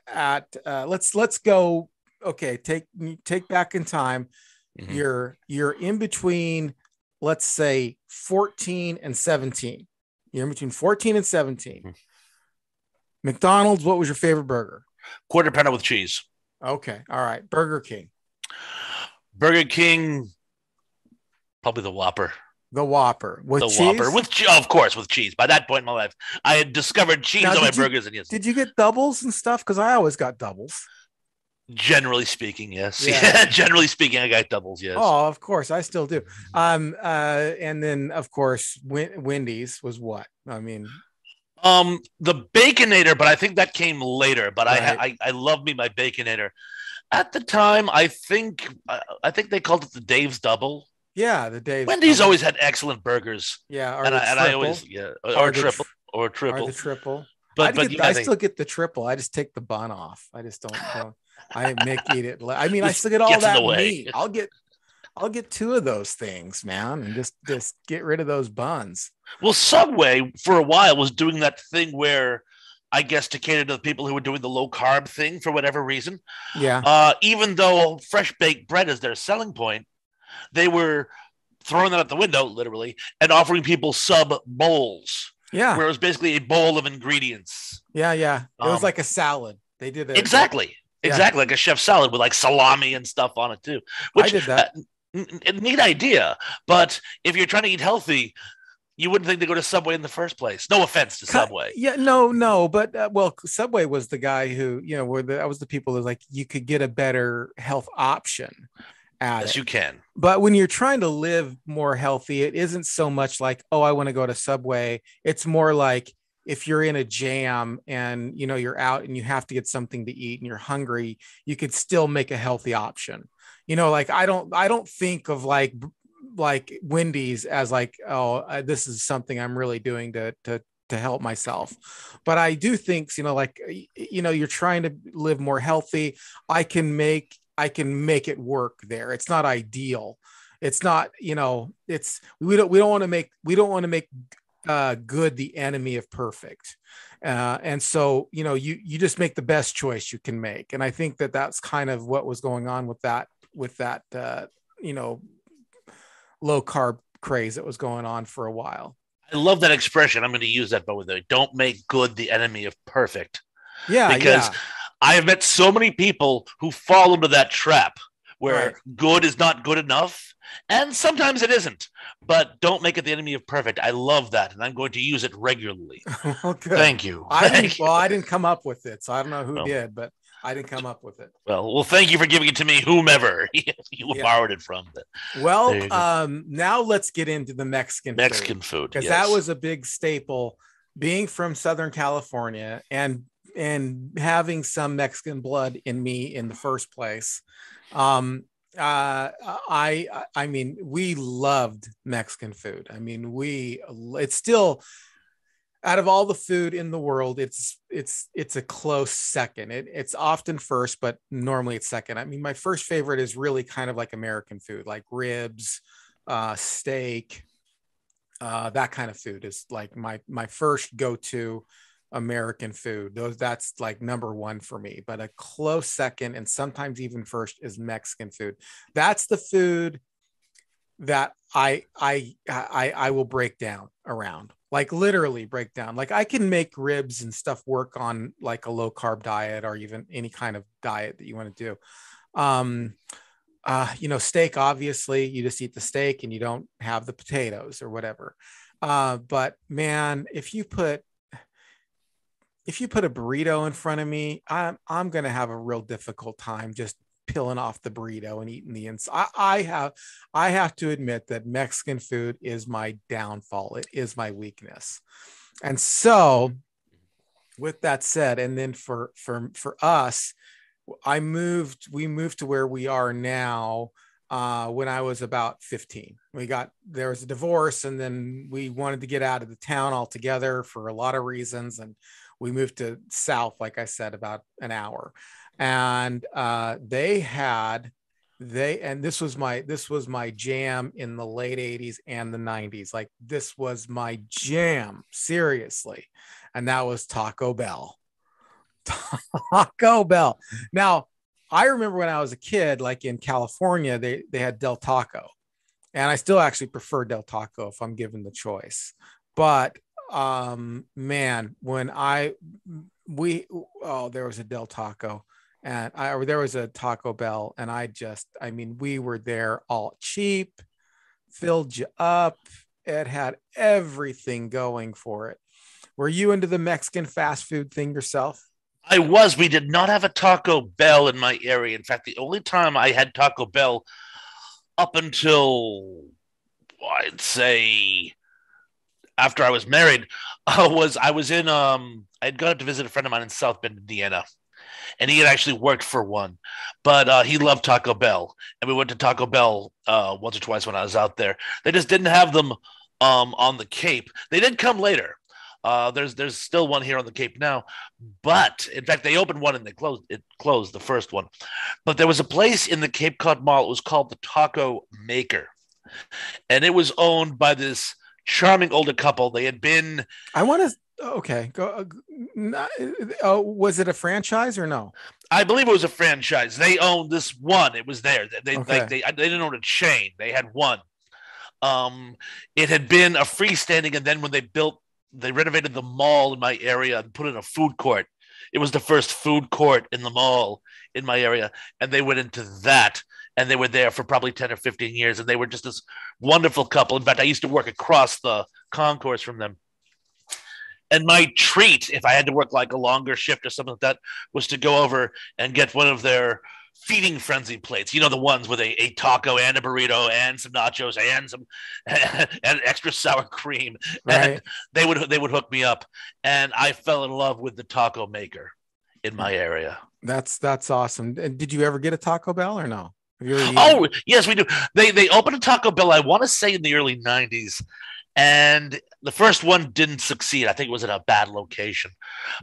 A: let's go. Okay. Take back in time.
B: Mm-hmm.
A: You're in between, let's say 14 and 17. You're in between 14 and 17.
B: Mm-hmm.
A: McDonald's, what was your favorite burger?
B: Quarter pounder with cheese.
A: Okay. All right. Burger King.
B: Burger King, probably the Whopper.
A: The Whopper with
B: The
A: cheese?
B: Whopper with of course, with cheese. By that point in my life, I had discovered cheese
A: Now,
B: on my burgers, and yes,
A: did you get doubles and stuff? Because I always got doubles.
B: generally speaking, yes.
A: Yeah.
B: Generally speaking, I got doubles. Yes.
A: Oh, of course, I still do. And then of course, Wendy's was what? I mean,
B: The Baconator, but I think that came later. But
A: right.
B: I love me my Baconator. At the time, I think they called it the Dave's Double.
A: Yeah, the Dave's
B: Wendy's
A: double.
B: always had excellent burgers.
A: Yeah, or
B: and
A: the
B: I
A: triple,
B: always
A: or
B: or
A: or
B: triple.
A: the triple.
B: But yeah,
A: I still get the triple. I just take the bun off. I just don't. I make eat it. I mean, I still get all
B: gets in the
A: that
B: way.
A: meat. I'll get two of those things, man, and just get rid of those buns.
B: Well, Subway for a while was doing that thing where, I guess, to cater to the people who were doing the low carb thing for whatever reason.
A: Yeah.
B: Even though fresh baked bread is their selling point, they were throwing that out the window, literally, and offering people sub bowls.
A: Yeah.
B: Where it was basically a bowl of ingredients.
A: Yeah. Yeah. It was like a salad. They did it.
B: Exactly.
A: Yeah.
B: Exactly. Like a chef salad with like salami and stuff on it too. Which,
A: I did that.
B: Neat idea. But if you're trying to eat healthy, you wouldn't think to go to Subway in the first place. No offense to Subway.
A: Yeah, no, but well, Subway was the guy who, that was the people that like you could get a better health option at
B: Yes,
A: it.
B: you can.
A: But when you're trying to live more healthy, it isn't so much like, oh, I want to go to Subway. It's more like if you're in a jam and you're out and you have to get something to eat and you're hungry, you could still make a healthy option. Like I don't think of like Wendy's as like, oh, this is something I'm really doing to help myself. But I do think, like, you're trying to live more healthy. I can make it work there. It's not ideal. It's not, it's, we don't want to make good the enemy of perfect. And so, you just make the best choice you can make. And I think that that's kind of what was going on with that, low carb craze that was going on for a while.
B: I love that expression. I'm going to use that, but with it, don't make good the enemy of perfect.
A: Yeah.
B: Because I have met so many people who fall into that trap where good is not good enough. And sometimes it isn't, but don't make it the enemy of perfect. I love that. And I'm going to use it regularly.
A: Well, good.
B: Thank you.
A: I didn't come up with it, so I don't know who did, but I didn't come up with it.
B: Well, thank you for giving it to me, whomever you borrowed it from.
A: Well, now let's get into the Mexican
B: food.
A: Because that was a big staple, being from Southern California and having some Mexican blood in me in the first place. I mean, we loved Mexican food. I mean, it's still, out of all the food in the world, it's a close second. It's often first, but normally it's second. I mean, my first favorite is really kind of like American food, like ribs, steak, that kind of food is like my first go-to American food. That's like number one for me, but a close second and sometimes even first is Mexican food. That's the food that I will break down around, like literally break down. Like I can make ribs and stuff work on like a low carb diet or even any kind of diet that you want to do. Steak, obviously you just eat the steak and you don't have the potatoes or whatever. But man, if you put a burrito in front of me, I'm going to have a real difficult time just peeling off the burrito and eating the inside. I have to admit that Mexican food is my downfall. It is my weakness. And so with that said, and then for us, we moved to where we are now when I was about 15. There was a divorce, and then we wanted to get out of the town altogether for a lot of reasons. And we moved to south, like I said, about an hour, and this was my jam in the late 80s and the 90s. Like, this was my jam, seriously. And that was Taco Bell. Taco Bell. Now, I remember when I was a kid, like in California, they had Del Taco. And I still actually prefer Del Taco if I'm given the choice. But man, there was a Del Taco, and there was a Taco Bell, and we were there, all cheap, filled you up. It had everything going for it. Were you into the Mexican fast food thing yourself?
B: I was. We did not have a Taco Bell in my area. In fact, the only time I had Taco Bell up until, I'd say, after I was married, I was in I'd gone up to visit a friend of mine in South Bend, Indiana, and he had actually worked for one, but he loved Taco Bell, and we went to Taco Bell once or twice when I was out there. They just didn't have them on the Cape. They did come later. There's still one here on the Cape now, but in fact they opened one and they closed. It closed, the first one, but there was a place in the Cape Cod Mall. It was called the Taco Maker, and it was owned by this charming older couple. They had been.
A: I want to. Okay, go. Was it a franchise or no?
B: I believe it was a franchise. They owned this one. It was there. They didn't own a chain. They had one. It had been a freestanding, and then when they renovated the mall in my area and put in a food court. It was the first food court in the mall in my area, and they went into that. And they were there for probably 10 or 15 years, and they were just this wonderful couple. In fact, I used to work across the concourse from them. And my treat, if I had to work like a longer shift or something like that, was to go over and get one of their feeding frenzy plates. You know, the ones with a taco and a burrito and some nachos and some and extra sour cream.
A: Right.
B: And they would hook me up, and I fell in love with the Taco Maker in my area.
A: That's awesome. Did you ever get a Taco Bell or no?
B: Oh, yes, we do. They opened a Taco Bell, I want to say in the early 90s, and the first one didn't succeed. I think it was at a bad location.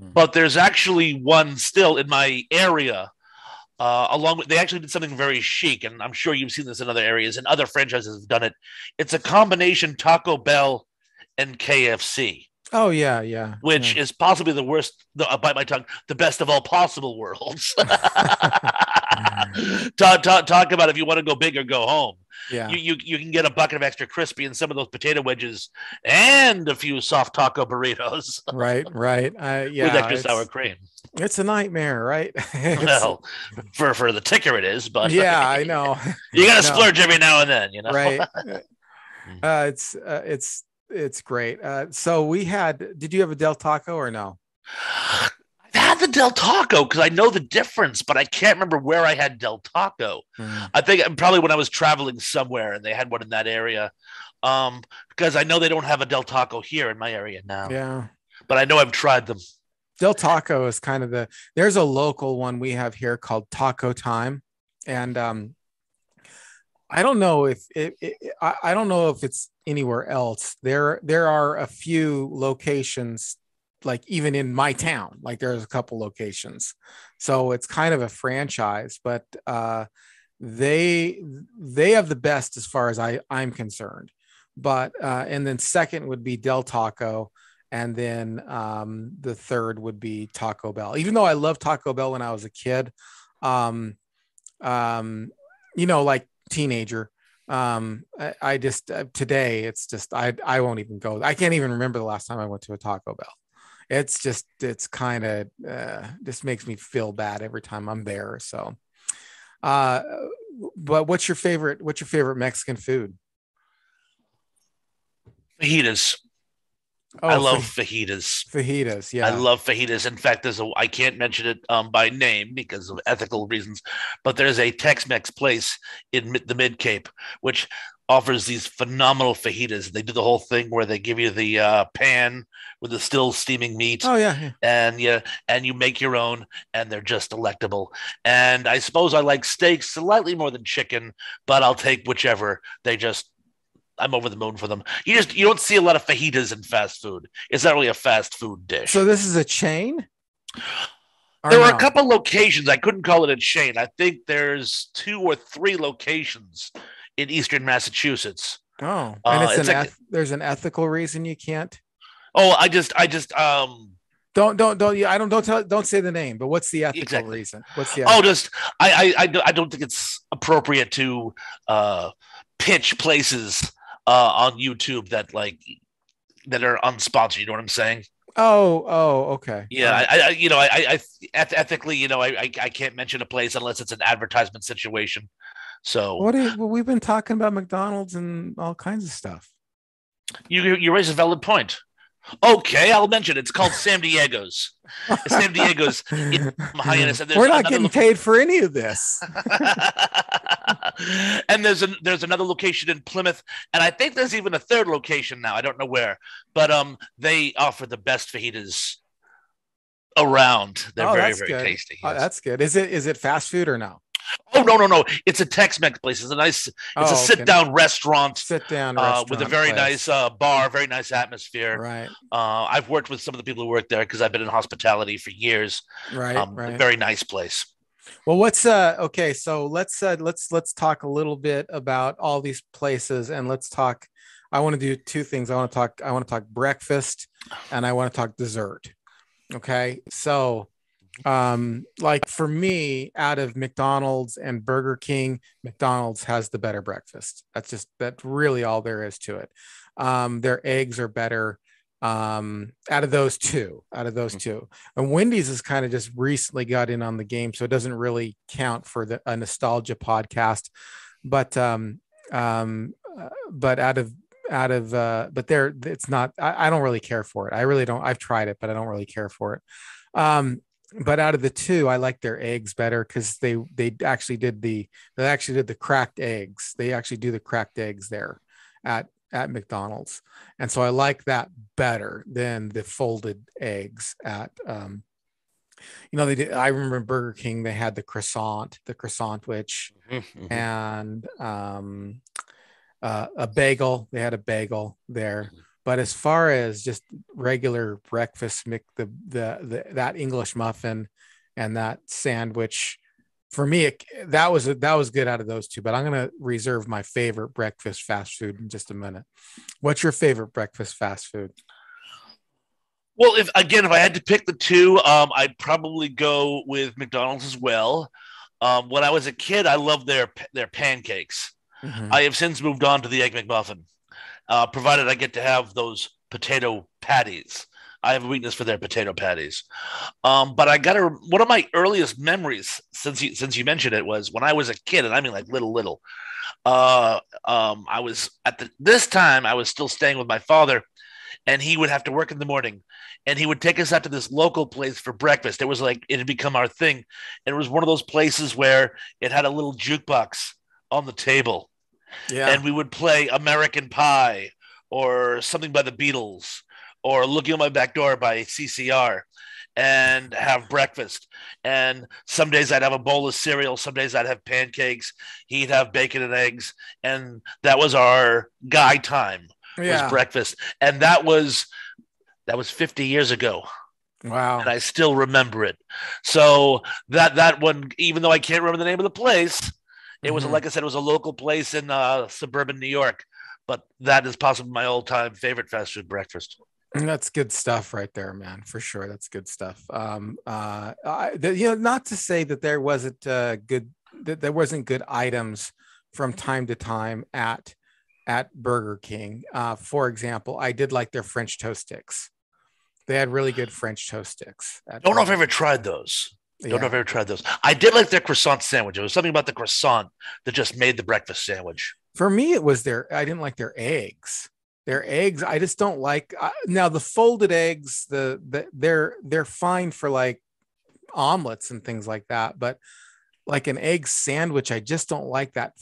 B: But there's actually one still in my area. They actually did something very chic, and I'm sure you've seen this in other areas, and other franchises have done it. It's a combination Taco Bell and KFC.
A: Oh, yeah.
B: Which is possibly the worst, bite my tongue, the best of all possible worlds. Talk about if you want to go big or go home.
A: Yeah.
B: You can get a bucket of extra crispy and some of those potato wedges and a few soft taco burritos.
A: Right. Yeah.
B: With extra sour cream.
A: It's a nightmare, right?
B: Well, for the ticker it is, but
A: yeah, I know.
B: You got to splurge every now and then, you know.
A: Right. It's great. So did you have a Del Taco or no?
B: I've had the Del Taco because I know the difference, but I can't remember where I had Del Taco. I think probably when I was traveling somewhere and they had one in that area. Because I know they don't have a Del Taco here in my area now.
A: Yeah.
B: But I know I've tried them.
A: Del Taco is kind of there's a local one we have here called Taco Time. And I don't know if I don't know if it's anywhere else. There are a few locations, like even in my town, like there's a couple locations. So it's kind of a franchise, but they have the best as far as I'm concerned. But and then second would be Del Taco, and then the third would be Taco Bell. Even though I loved Taco Bell when I was a kid, like teenager, I just today it's just I won't even go. I can't even remember the last time I went to a Taco Bell. It's kind of just makes me feel bad every time I'm there. So but what's your favorite Mexican food?
B: Fajitas. I love fajitas.
A: Fajitas, yeah.
B: I love fajitas. In fact, I can't mention it by name because of ethical reasons, but there's a Tex-Mex place in the Mid-Cape which offers these phenomenal fajitas. They do the whole thing where they give you the pan with the still steaming meat.
A: Oh, yeah.
B: And you make your own, and they're just delectable. And I suppose I like steaks slightly more than chicken, but I'll take whichever. I'm over the moon for them. You don't see a lot of fajitas in fast food. It's not really a fast food dish.
A: So this is a chain? Or
B: There were a
A: no?
B: couple locations. I couldn't call it a chain. I think there's 2 or 3 locations in Eastern Massachusetts.
A: Oh, and
B: It's like,
A: there's an ethical reason you can't.
B: oh, I just
A: Don't. Yeah, I don't say the name. But what's the ethical
B: exactly.
A: reason? What's the
B: Oh, just I don't think it's appropriate to pitch places on YouTube that are unsponsored. You know what I'm saying?
A: Oh, okay. All
B: Yeah,
A: right.
B: ethically, I can't mention a place unless it's an advertisement situation. So
A: Well, we've been talking about McDonald's and all kinds of stuff.
B: you raise a valid point. Okay, I'll mention it. It's called Sam Diego's. Sam Diego's in Hyannis, and there's
A: We're not
B: another
A: getting paid for any of this.
B: and there's another location in Plymouth, and I think there's even a third location now. I don't know where, but they offer the best fajitas around. They're
A: Oh,
B: very
A: that's
B: very
A: good.
B: tasty.
A: Oh,
B: Yes.
A: that's good. Is it fast food or no?
B: Oh no! It's a Tex-Mex place. It's a
A: Oh, okay.
B: sit-down restaurant
A: Sit down
B: with a
A: restaurant
B: very nice
A: place.
B: bar, very nice atmosphere.
A: Right.
B: I've worked with some of the people who work there because I've been in hospitality for years.
A: Right.
B: Very nice place.
A: Well, what's okay, so let's talk a little bit about all these places and let's talk. I want to do two things. I want to talk breakfast and I want to talk dessert. Okay. So like for me, out of McDonald's and Burger King, McDonald's has the better breakfast. That's really all there is to it. Their eggs are better. Out of those two, and Wendy's has kind of just recently got in on the game, so it doesn't really count for a nostalgia podcast. But but but there, it's not. I don't really care for it. I really don't. I've tried it, but I don't really care for it. But out of the two, I like their eggs better because they actually did the cracked eggs. They actually do the cracked eggs there at McDonald's, and so I like that better than the folded eggs at they did. I remember Burger King, they had the croissant which
B: Mm-hmm.
A: and a bagel. They had a bagel there. But as far as just regular breakfast, that English muffin and that sandwich, for me, that was good out of those two. But I'm going to reserve my favorite breakfast fast food in just a minute. What's your favorite breakfast fast food?
B: Well, if I had to pick the two, I'd probably go with McDonald's as well. When I was a kid, I loved their pancakes.
A: Mm-hmm.
B: I have since moved on to the Egg McMuffin, provided I get to have those potato patties. I have a weakness for their potato patties. But one of my earliest memories, since you mentioned it, was when I was a kid, and I mean like little. I was this time I was still staying with my father, and he would have to work in the morning, and he would take us out to this local place for breakfast. It was like it had become our thing, and it was one of those places where it had a little jukebox on the table,
A: Yeah.
B: and we would play American Pie or something by the Beatles or Looking at My Back Door by CCR and have breakfast. And some days I'd have a bowl of cereal, some days I'd have pancakes, he'd have bacon and eggs, and that was our guy time was
A: Yeah.
B: breakfast. And that was 50 years ago. And
A: Wow.
B: I still remember it. So that one, even though I can't remember the name of the place, it was,
A: Mm-hmm.
B: like I said, it was a local place in suburban New York. But that is possibly my all-time favorite fast food breakfast.
A: That's good stuff right there, man. For sure, that's good stuff. Not to say that there wasn't that there wasn't good items from time to time at Burger King. For example, I did like their French toast sticks. They had really good French toast sticks at
B: Don't know if
A: Burger.
B: I ever tried those. Don't know if
A: Yeah,
B: I ever tried those. I did like their croissant sandwich. There was something about the croissant that just made the breakfast sandwich.
A: for me, it was their. I didn't like their eggs. Their eggs, I just don't like. Now the folded eggs, they're fine for like omelets and things like that, but like an egg sandwich, I just don't like that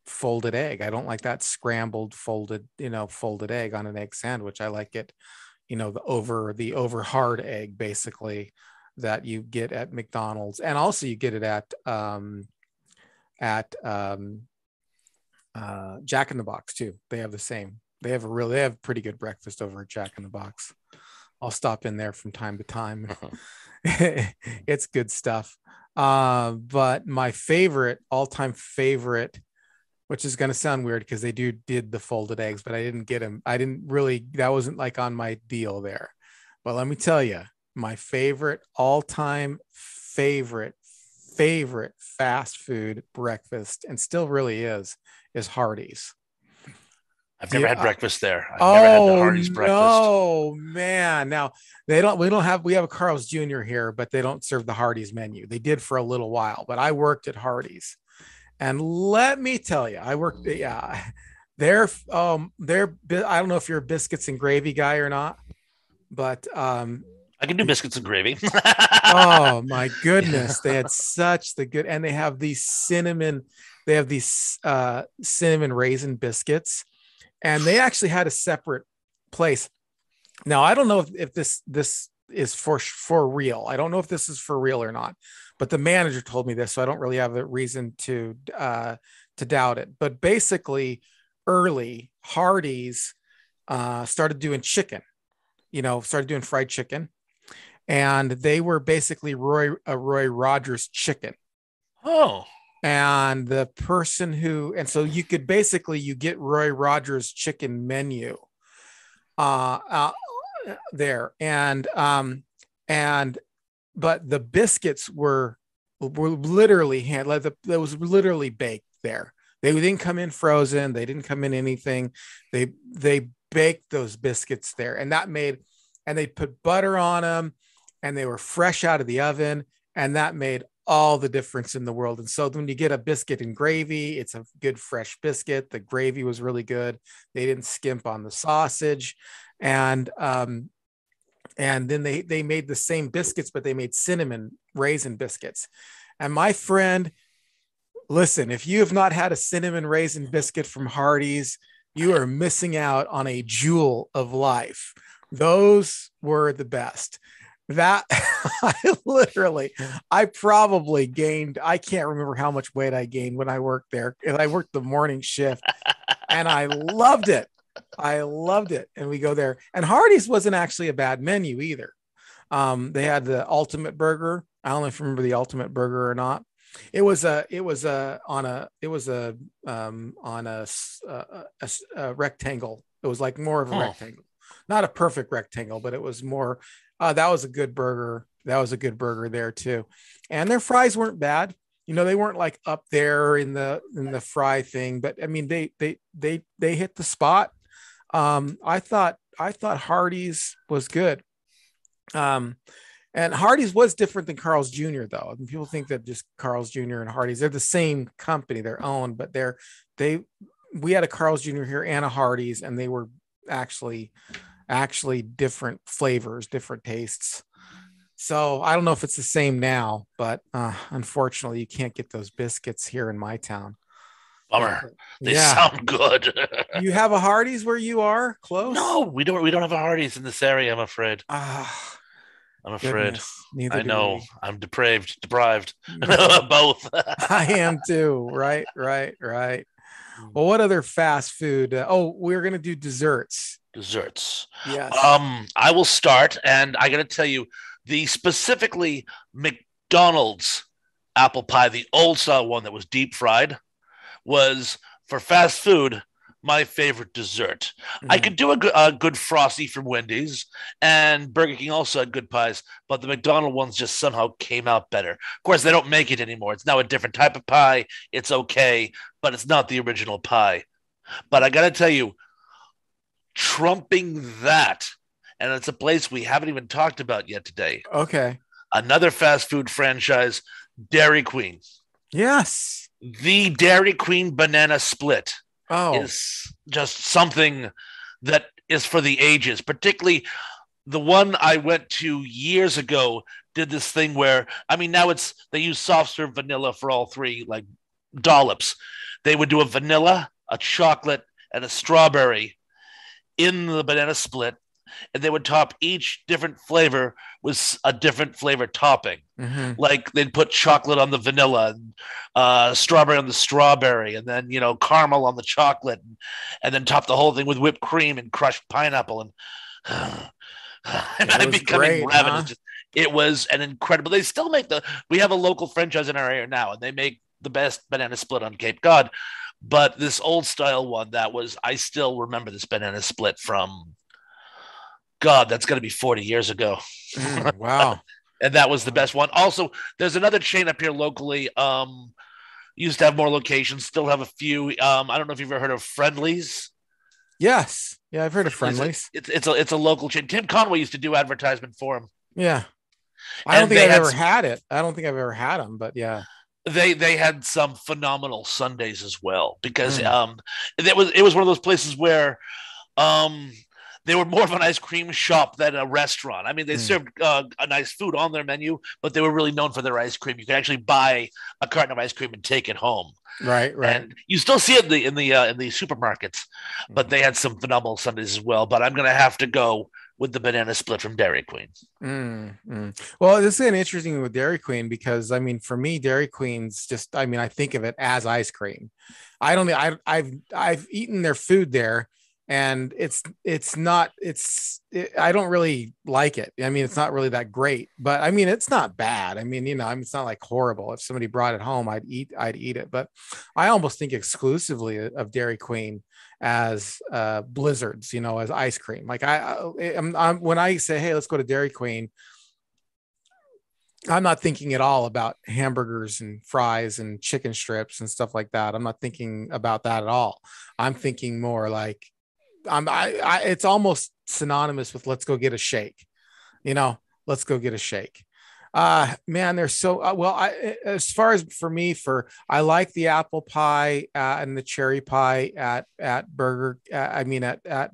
A: folded egg. I don't like that scrambled folded egg on an egg sandwich. I like it, the over hard egg basically that you get at McDonald's, and also you get it at Jack in the Box too. They have the same. They have pretty good breakfast over at Jack in the Box. I'll stop in there from time to time. It's good stuff. But my all-time favorite, which is going to sound weird because they did the folded eggs, but I didn't get them. That wasn't like on my deal there. But let me tell you, my all-time favorite fast food breakfast, and still really is Hardee's.
B: I've never had breakfast there. I've never had the Hardee's breakfast.
A: Oh man. Now we have a Carl's Jr. here, but they don't serve the Hardee's menu. They did for a little while, but I worked at Hardee's, and let me tell you, I don't know if you're a biscuits and gravy guy or not, but
B: I can do biscuits and gravy.
A: Oh my goodness. They had such the good, and they have these cinnamon raisin biscuits, and they actually had a separate place. Now, I don't know if this is for real. I don't know if this is for real or not, but the manager told me this, so I don't really have a reason to doubt it. But basically, early Hardee's started doing chicken, started doing fried chicken, and they were basically Roy Rogers chicken.
B: Oh.
A: And the person so you get Roy Rogers chicken menu there. But the biscuits were literally that was literally baked there. They didn't come in frozen. They didn't come in anything. They baked those biscuits there, and they put butter on them, and they were fresh out of the oven, and that made all the difference in the world. And so when you get a biscuit and gravy, it's a good fresh biscuit. The gravy was really good. They didn't skimp on the sausage. And then they made the same biscuits, but they made cinnamon raisin biscuits. And my friend, listen, if you have not had a cinnamon raisin biscuit from Hardee's, you are missing out on a jewel of life. Those were the best. That I probably gained, I can't remember how much weight I gained when I worked there, and I worked the morning shift, and I loved it. And we go there, and Hardee's wasn't actually a bad menu either. They had the ultimate burger. I don't know if you remember the ultimate burger or not. It was on a rectangle. It was like more of a rectangle, not a perfect rectangle, but it was more. That was a good burger. That was a good burger there too. And their fries weren't bad. They weren't like up there in the fry thing, but I mean, they hit the spot. I thought Hardee's was good. And Hardee's was different than Carl's Jr. though. I mean, people think that just Carl's Jr. and Hardee's, they're the same company, their own, but we had a Carl's Jr. here and a Hardee's, and they were actually different flavors, different tastes. So I don't know if it's the same now, but unfortunately you can't get those biscuits here in my town.
B: Bummer. They sound good.
A: You have a Hardee's where you are close?
B: No, we don't have a Hardee's in this area, I'm afraid. I'm afraid. I know. I'm deprived. Both.
A: I am too. Right. Well, what other fast food? We're going to do desserts.
B: Yes. I will start, and I got to tell you, the specifically McDonald's apple pie, the old style one that was deep fried, was for fast food my favorite dessert. Mm-hmm. I could do a good Frosty from Wendy's, and Burger King also had good pies, but the McDonald's ones just somehow came out better. Of course, they don't make it anymore. It's now a different type of pie. It's okay, but it's not the original pie. But I got to tell you, trumping that, and it's a place we haven't even talked about yet today.
A: Okay.
B: Another fast food franchise, Dairy Queen.
A: Yes.
B: The Dairy Queen banana split is just something that is for the ages, particularly the one I went to years ago did this thing where, I mean, now they use soft serve vanilla for all three, like dollops. They would do a vanilla, a chocolate, and a strawberry in the banana split, and they would top each different flavor with a different flavor topping.
A: Mm-hmm.
B: Like they'd put chocolate on the vanilla, and strawberry on the strawberry, and then caramel on the chocolate, and then top the whole thing with whipped cream and crushed pineapple. And, and
A: It
B: I'm
A: was
B: becoming
A: great,
B: ravenous.
A: huh?
B: It was an incredible. They still make we have a local franchise in our area now, and they make the best banana split on Cape Cod. But this old style one I still remember this banana split from, God, that's going to be 40 years ago.
A: Wow.
B: And that was the
A: Wow.
B: best one. Also, there's another chain up here locally. Used to have more locations, still have a few. I don't know if you've ever heard of Friendlies.
A: Yes. Yeah, I've heard of Friendlies.
B: It's a local chain. Tim Conway used to do advertisement for them.
A: Yeah. I don't
B: And
A: think
B: they
A: I've
B: had
A: ever had it. I don't think I've ever had them, but yeah.
B: they had some phenomenal Sundays as well, because
A: Mm.
B: it was one of those places where um they were more of an ice cream shop than a restaurant. I mean, they
A: Mm.
B: served a nice food on their menu, but they were really known for their ice cream. You could actually buy a carton of ice cream and take it home,
A: Right, right.
B: and you still see it in the supermarkets. But
A: Mm.
B: they had some phenomenal Sundays as well. But I'm gonna have to go with the banana split from Dairy Queen.
A: Well, this is an interesting with Dairy Queen because I mean, for me, Dairy Queen's just, I mean, I think of it as ice cream. I don't, I've eaten their food there, and it's not, I don't really like it. I mean, it's not really that great, but I mean, it's not bad. I mean, I mean, it's not like horrible. If somebody brought it home, I'd eat it. But I almost think exclusively of Dairy Queen as blizzards, as ice cream. Like I'm when I say, hey, let's go to Dairy Queen, I'm not thinking at all about hamburgers and fries and chicken strips and stuff like that. I'm not thinking about that at all. I'm thinking more like it's almost synonymous with let's go get a shake, let's go get a shake. Man, they're so well. As far as for me, I like the apple pie and the cherry pie at at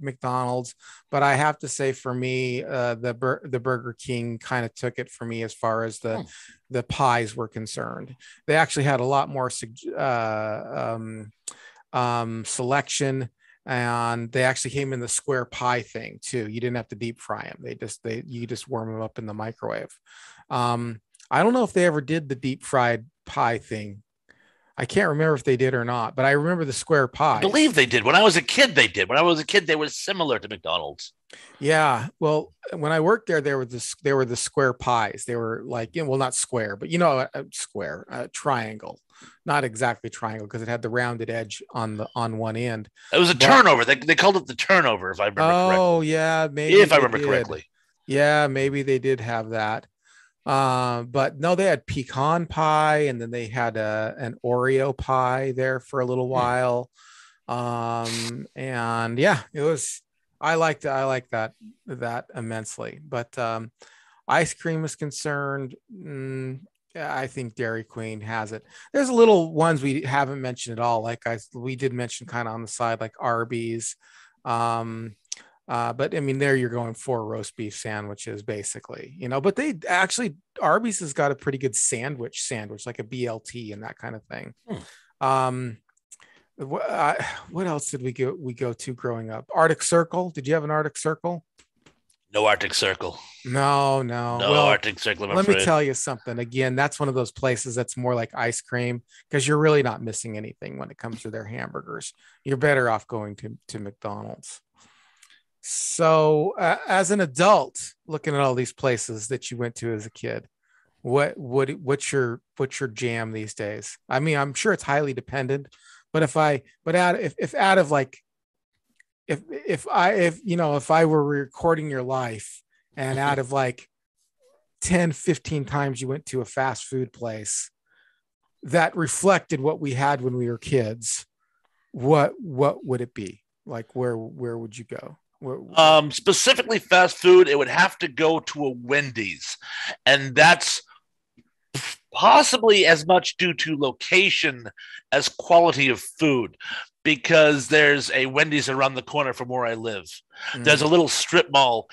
A: McDonald's, but I have to say for me, the Burger King kind of took it for me as far as the pies were concerned. They actually had a lot more selection, and they actually came in the square pie thing too. You didn't have to deep fry them. You just warm them up in the microwave. I don't know if they ever did the deep fried pie thing. I can't remember if they did or not, but I remember the square
B: I
A: pies.
B: believe they did. When I was a kid, they did. When I was a kid, they were similar to McDonald's.
A: Yeah. Well, when I worked there, they were the square pies. They were like, well, not square, but square, triangle, not exactly triangle because it had the rounded edge on one end.
B: It was a turnover. They called it the turnover, if I remember correctly.
A: Oh yeah, maybe
B: if I remember correctly.
A: Yeah, maybe they did have that. But no, they had pecan pie, and then they had an Oreo pie there for a little while. And yeah, I like that immensely. But ice cream is concerned, I think Dairy Queen has it. There's little ones we haven't mentioned at all. Like we did mention kind of on the side, like Arby's. But I mean, there you're going for roast beef sandwiches, basically, but Arby's has got a pretty good sandwich, like a BLT and that kind of thing. What else did we go to growing up? Arctic Circle. Did you have an Arctic Circle?
B: No Arctic Circle.
A: No. Well,
B: Arctic Circle.
A: Let me tell you something. Again, that's one of those places that's more like ice cream because you're really not missing anything when it comes to their hamburgers. You're better off going to McDonald's. So, as an adult, looking at all these places that you went to as a kid, what's your jam these days? I mean, I'm sure it's highly dependent, but if I were recording your life and out of like 10, 15 times you went to a fast food place that reflected what we had when we were kids, what would it be? Like, where would you go?
B: Specifically fast food, it would have to go to a Wendy's, and that's possibly as much due to location as quality of food, because there's a Wendy's around the corner from where I live. There's a little strip mall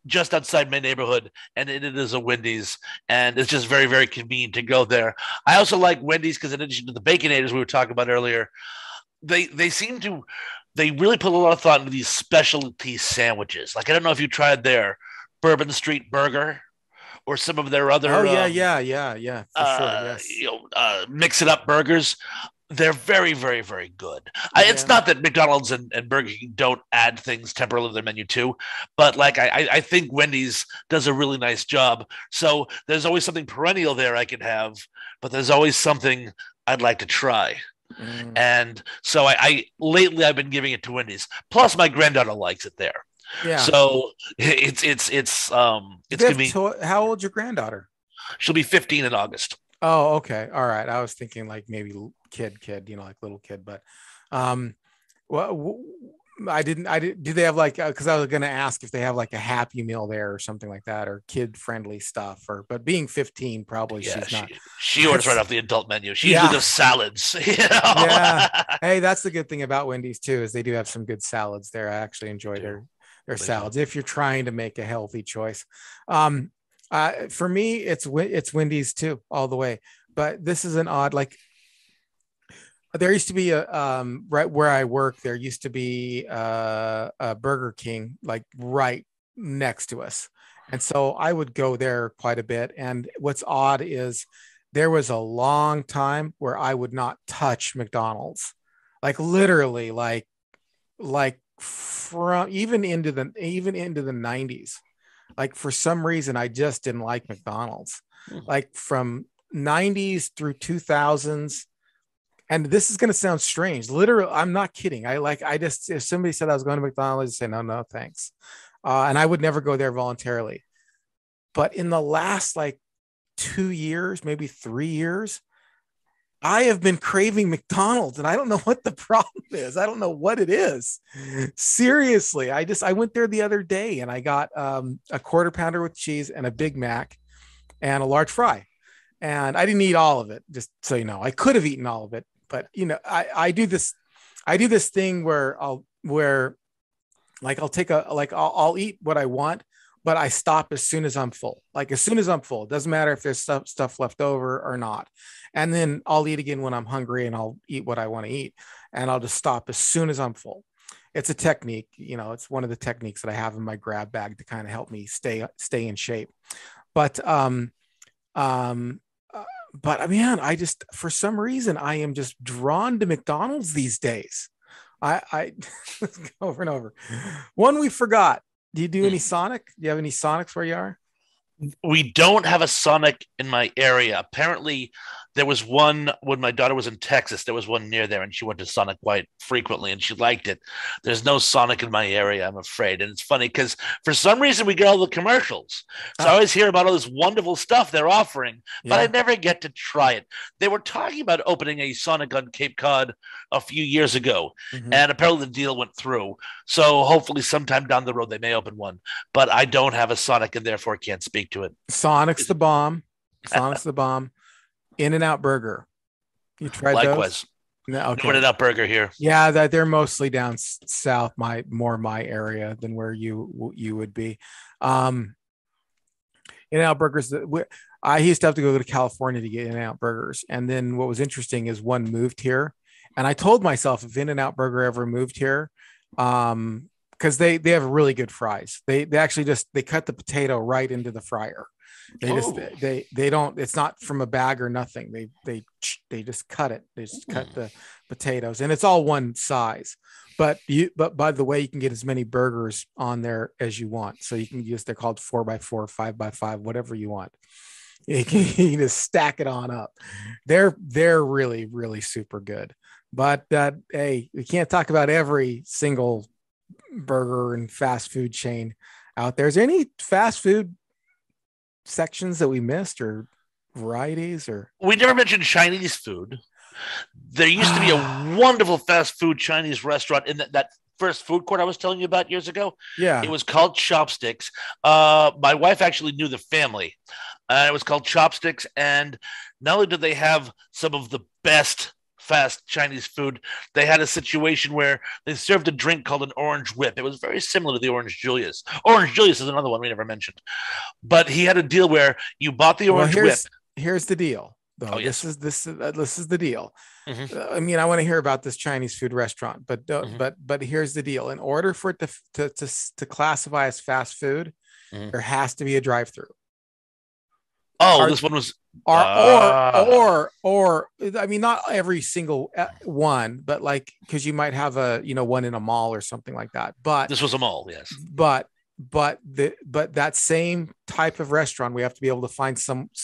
B: just outside my neighborhood, and it is a Wendy's, and it's just very, very convenient to go there. I also like Wendy's because in addition to the Baconators we were talking about earlier, they seem to they really put a lot of thought into these specialty sandwiches. Like I don't know if you tried their Bourbon Street Burger or some of their
A: Oh
B: other
A: yeah, for sure. Yes.
B: mix it up burgers. They're very, very, very good. It's
A: Yeah.
B: not that McDonald's and Burger King don't add things temporarily to their menu too, but like I think Wendy's does a really nice job. So there's always something perennial there I can have, but there's always something I'd like to try.
A: Mm.
B: And so I lately I've been giving it to Wendy's. Plus my granddaughter likes it there.
A: Yeah.
B: So it's convenient.
A: How old's your granddaughter?
B: She'll be 15 in August.
A: Oh, okay. All right. I was thinking like maybe kid, like little kid, but, well, I didn't, do they have like, cause I was going to ask if they have like a Happy Meal there or something like that, or kid friendly stuff, but being 15, probably
B: Yeah,
A: she's not.
B: she orders right off the adult menu. She
A: Yeah.
B: usually does salads.
A: Yeah. Hey, that's the good thing about Wendy's too, is they do have some good salads there. I actually enjoy their salads if you're trying to make a healthy choice. For me, it's Wendy's too, all the way. But this is an odd, like there used to be right where I work, there used to be a Burger King like right next to us. And so I would go there quite a bit. And what's odd is there was a long time where I would not touch McDonald's, like literally like from even into the 90s. Like for some reason, I just didn't like McDonald's, like from 90s through 2000s. And this is going to sound strange. Literally, I'm not kidding. If somebody said I was going to McDonald's, I'd say, no, thanks. And I would never go there voluntarily. But in the last like 2 years, maybe 3 years, I have been craving McDonald's, and I don't know what the problem is. I don't know what it is. Seriously, I went there the other day and I got a quarter pounder with cheese and a Big Mac and a large fry. And I didn't eat all of it, just so you know. I could have eaten all of it, but I do this thing where I'll eat what I want, but I stop as soon as I'm full. Like as soon as I'm full, it doesn't matter if there's stuff left over or not. And then I'll eat again when I'm hungry, and I'll eat what I want to eat, and I'll just stop as soon as I'm full. It's a technique, it's one of the techniques that I have in my grab bag to kind of help me stay in shape. But man, I just, for some reason, I am just drawn to McDonald's these days. I over and over. One we forgot. Do you do any Sonic? Do you have any Sonics where you are?
B: We don't have a Sonic in my area. Apparently, there was one when my daughter was in Texas. There was one near there, and she went to Sonic quite frequently, and she liked it. There's no Sonic in my area, I'm afraid. And it's funny because for some reason we get all the commercials. So I always hear about all this wonderful stuff they're offering, but I never get to try it. They were talking about opening a Sonic on Cape Cod a few years ago, and apparently the deal went through. So hopefully sometime down the road they may open one. But I don't have a Sonic and therefore can't speak to it.
A: Sonic's the bomb. Sonic's the bomb. In-N-Out Burger. You tried
B: Likewise.
A: those? No, okay.
B: No In-N-Out Burger here.
A: Yeah, they're mostly down south, my area than where you would be. In-N-Out Burgers. I used to have to go to California to get In-N-Out Burgers, and then what was interesting is one moved here, and I told myself if In-N-Out Burger ever moved here, because they have really good fries. They actually they cut the potato right into the fryer. They don't, it's not from a bag or nothing. They just cut it. They just cut the potatoes, and it's all one size. But by the way, you can get as many burgers on there as you want. So you can use, they're called 4x4, 5x5, whatever you want. You can just stack it on up. They're really, really super good. But hey, we can't talk about every single burger and fast food chain out there. Is there any fast food sections that we missed, or varieties? Or
B: we never mentioned Chinese food. There used to be a wonderful fast food Chinese restaurant in that first food court I was telling you about years ago.
A: Yeah,
B: it was called Chopsticks. My wife actually knew the family. It was called Chopsticks, and not only did they have some of the best fast Chinese food, they had a situation where they served a drink called an orange whip. It was very similar to the Orange Julius. Orange Julius is another one we never mentioned. But he had a deal where you bought the orange whip.
A: Here's the deal. though.
B: Oh, yes.
A: This is the deal.
B: Mm-hmm.
A: I mean, I want to hear about this Chinese food restaurant,
B: Mm-hmm.
A: but here's the deal. In order for it to classify as fast food,
B: Mm-hmm.
A: there has to be a drive-through.
B: Oh, this one was.
A: Or I mean, not every single one, but like, because you might have one in a mall or something like that. But
B: This was a mall, yes.
A: but that same type of restaurant, we have to be able to find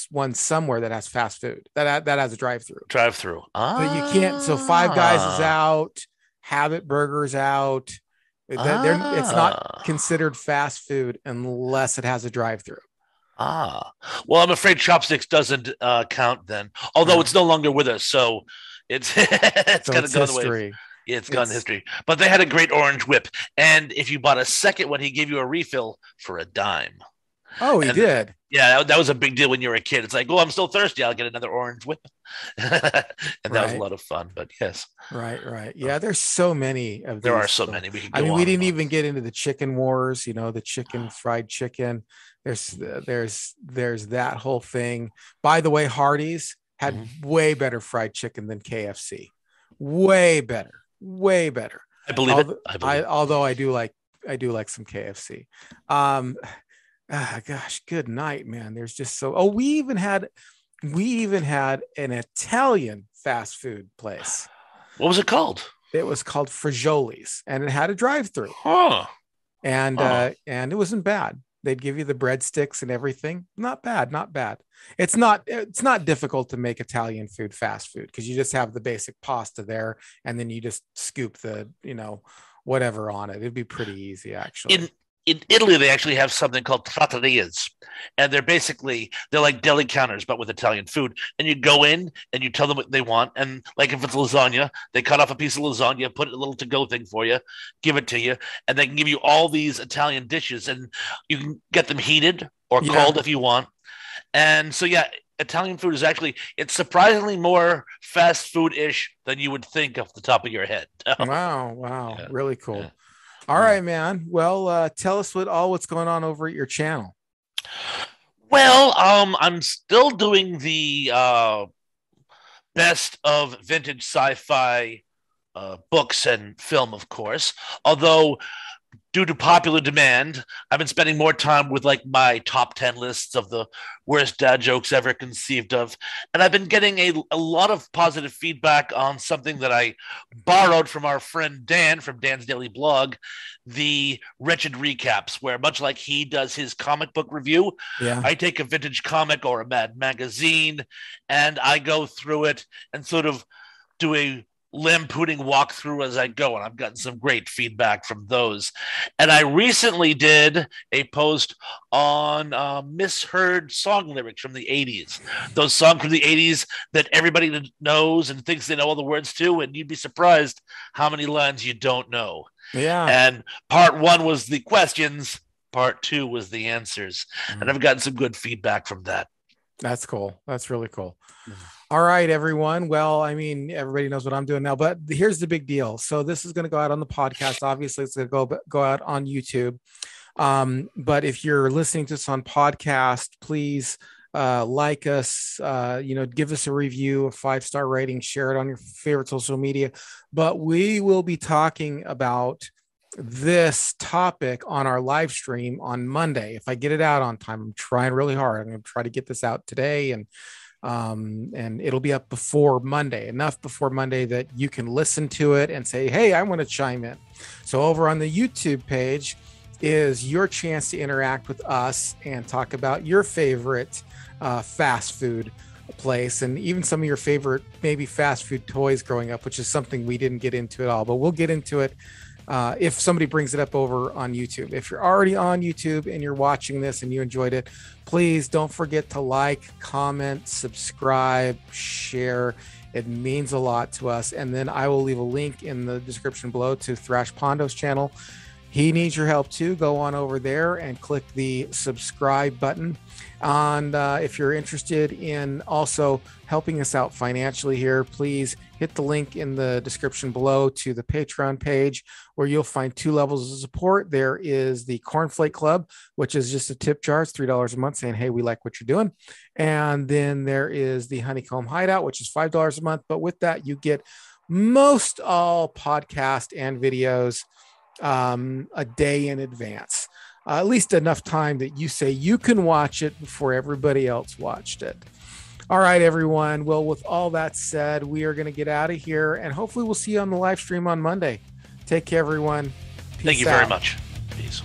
A: one somewhere that has fast food that has a drive-through.
B: Drive-through.
A: So you can't. So Five Guys is out, Habit Burger's out. It's not considered fast food unless it has a drive-through.
B: Well, I'm afraid Chopsticks doesn't count then, although it's no longer with us, so it's kind of gone away. It's gone history. But they had a great orange whip, and if you bought a second one, he gave you a refill for a dime.
A: Oh, he did.
B: Yeah, that was a big deal when you were a kid. It's like, oh, I'm still thirsty. I'll get another orange whip, and that was a lot of fun. But yes,
A: right. Yeah, there's so many of these.
B: There are so many.
A: We didn't even get into the chicken wars. The chicken, fried chicken. There's that whole thing. By the way, Hardee's had way better fried chicken than KFC. Way better.
B: I believe it.
A: Although I do like some KFC. Gosh, good night, man. There's just we even had an Italian fast food place.
B: What was it called?
A: It was called Frigioli's, and it had a drive-through. And it wasn't bad. They'd give you the breadsticks and everything. Not bad. It's not difficult to make Italian food fast food, because you just have the basic pasta there, and then you just scoop the, whatever on it. It'd be pretty easy, actually.
B: In Italy, they actually have something called trattorias, and they're like deli counters, but with Italian food. And you go in and you tell them what they want. And like if it's lasagna, they cut off a piece of lasagna, put a little to-go thing for you, give it to you, and they can give you all these Italian dishes, and you can get them heated or cold if you want. And so, Italian food is it's surprisingly more fast food-ish than you would think off the top of your head.
A: Wow. Yeah. Really cool.
B: Yeah.
A: All right, man. Well, tell us what's going on over at your channel.
B: Well, I'm still doing the best of vintage sci-fi books and film, of course. Although, due to popular demand, I've been spending more time with like my top 10 lists of the worst dad jokes ever conceived of. And I've been getting a lot of positive feedback on something that I borrowed from our friend Dan from Dan's Daily Blog, the Wretched Recaps, where much like he does his comic book review, I take a vintage comic or a Mad magazine and I go through it and sort of do a lampooning walkthrough as I go, and I've gotten some great feedback from those. And I recently did a post on misheard song lyrics from the 80s. Those songs from the 80s that everybody knows and thinks they know all the words to, and you'd be surprised how many lines you don't know.
A: Yeah.
B: And part one was the questions, part two was the answers. And I've gotten some good feedback from that.
A: That's cool. That's really cool. All right, everyone. Well, I mean, everybody knows what I'm doing now, but here's the big deal. So this is going to go out on the podcast. Obviously, it's going to go out on YouTube. But if you're listening to this on podcast, please like us, give us a review, a 5-star rating, share it on your favorite social media. But we will be talking about this topic on our live stream on Monday. If I get it out on time, I'm trying really hard. I'm going to try to get this out today, and it'll be up before Monday, enough before Monday that you can listen to it and say, hey, I want to chime in. So over on the YouTube page is your chance to interact with us and talk about your favorite fast food place, and even some of your favorite maybe fast food toys growing up, which is something we didn't get into at all, but we'll get into it if somebody brings it up over on YouTube. If you're already on YouTube and you're watching this and you enjoyed it, please don't forget to like, comment, subscribe, share. It means a lot to us. And then I will leave a link in the description below to Thrash Pondo's channel. He needs your help too. Go on over there and click the subscribe button. And if you're interested in also helping us out financially here, please hit the link in the description below to the Patreon page, where you'll find 2 levels of support. There is the Cornflake Club, which is just a tip jar. It's $3 a month saying, hey, we like what you're doing. And then there is the Honeycomb Hideout, which is $5 a month. But with that, you get most all podcast and videos a day in advance. At least enough time that you say you can watch it before everybody else watched it. All right, everyone. Well, with all that said, we are going to get out of here, and hopefully we'll see you on the live stream on Monday. Take care, everyone. Peace
B: Thank you
A: out.
B: very much. Peace.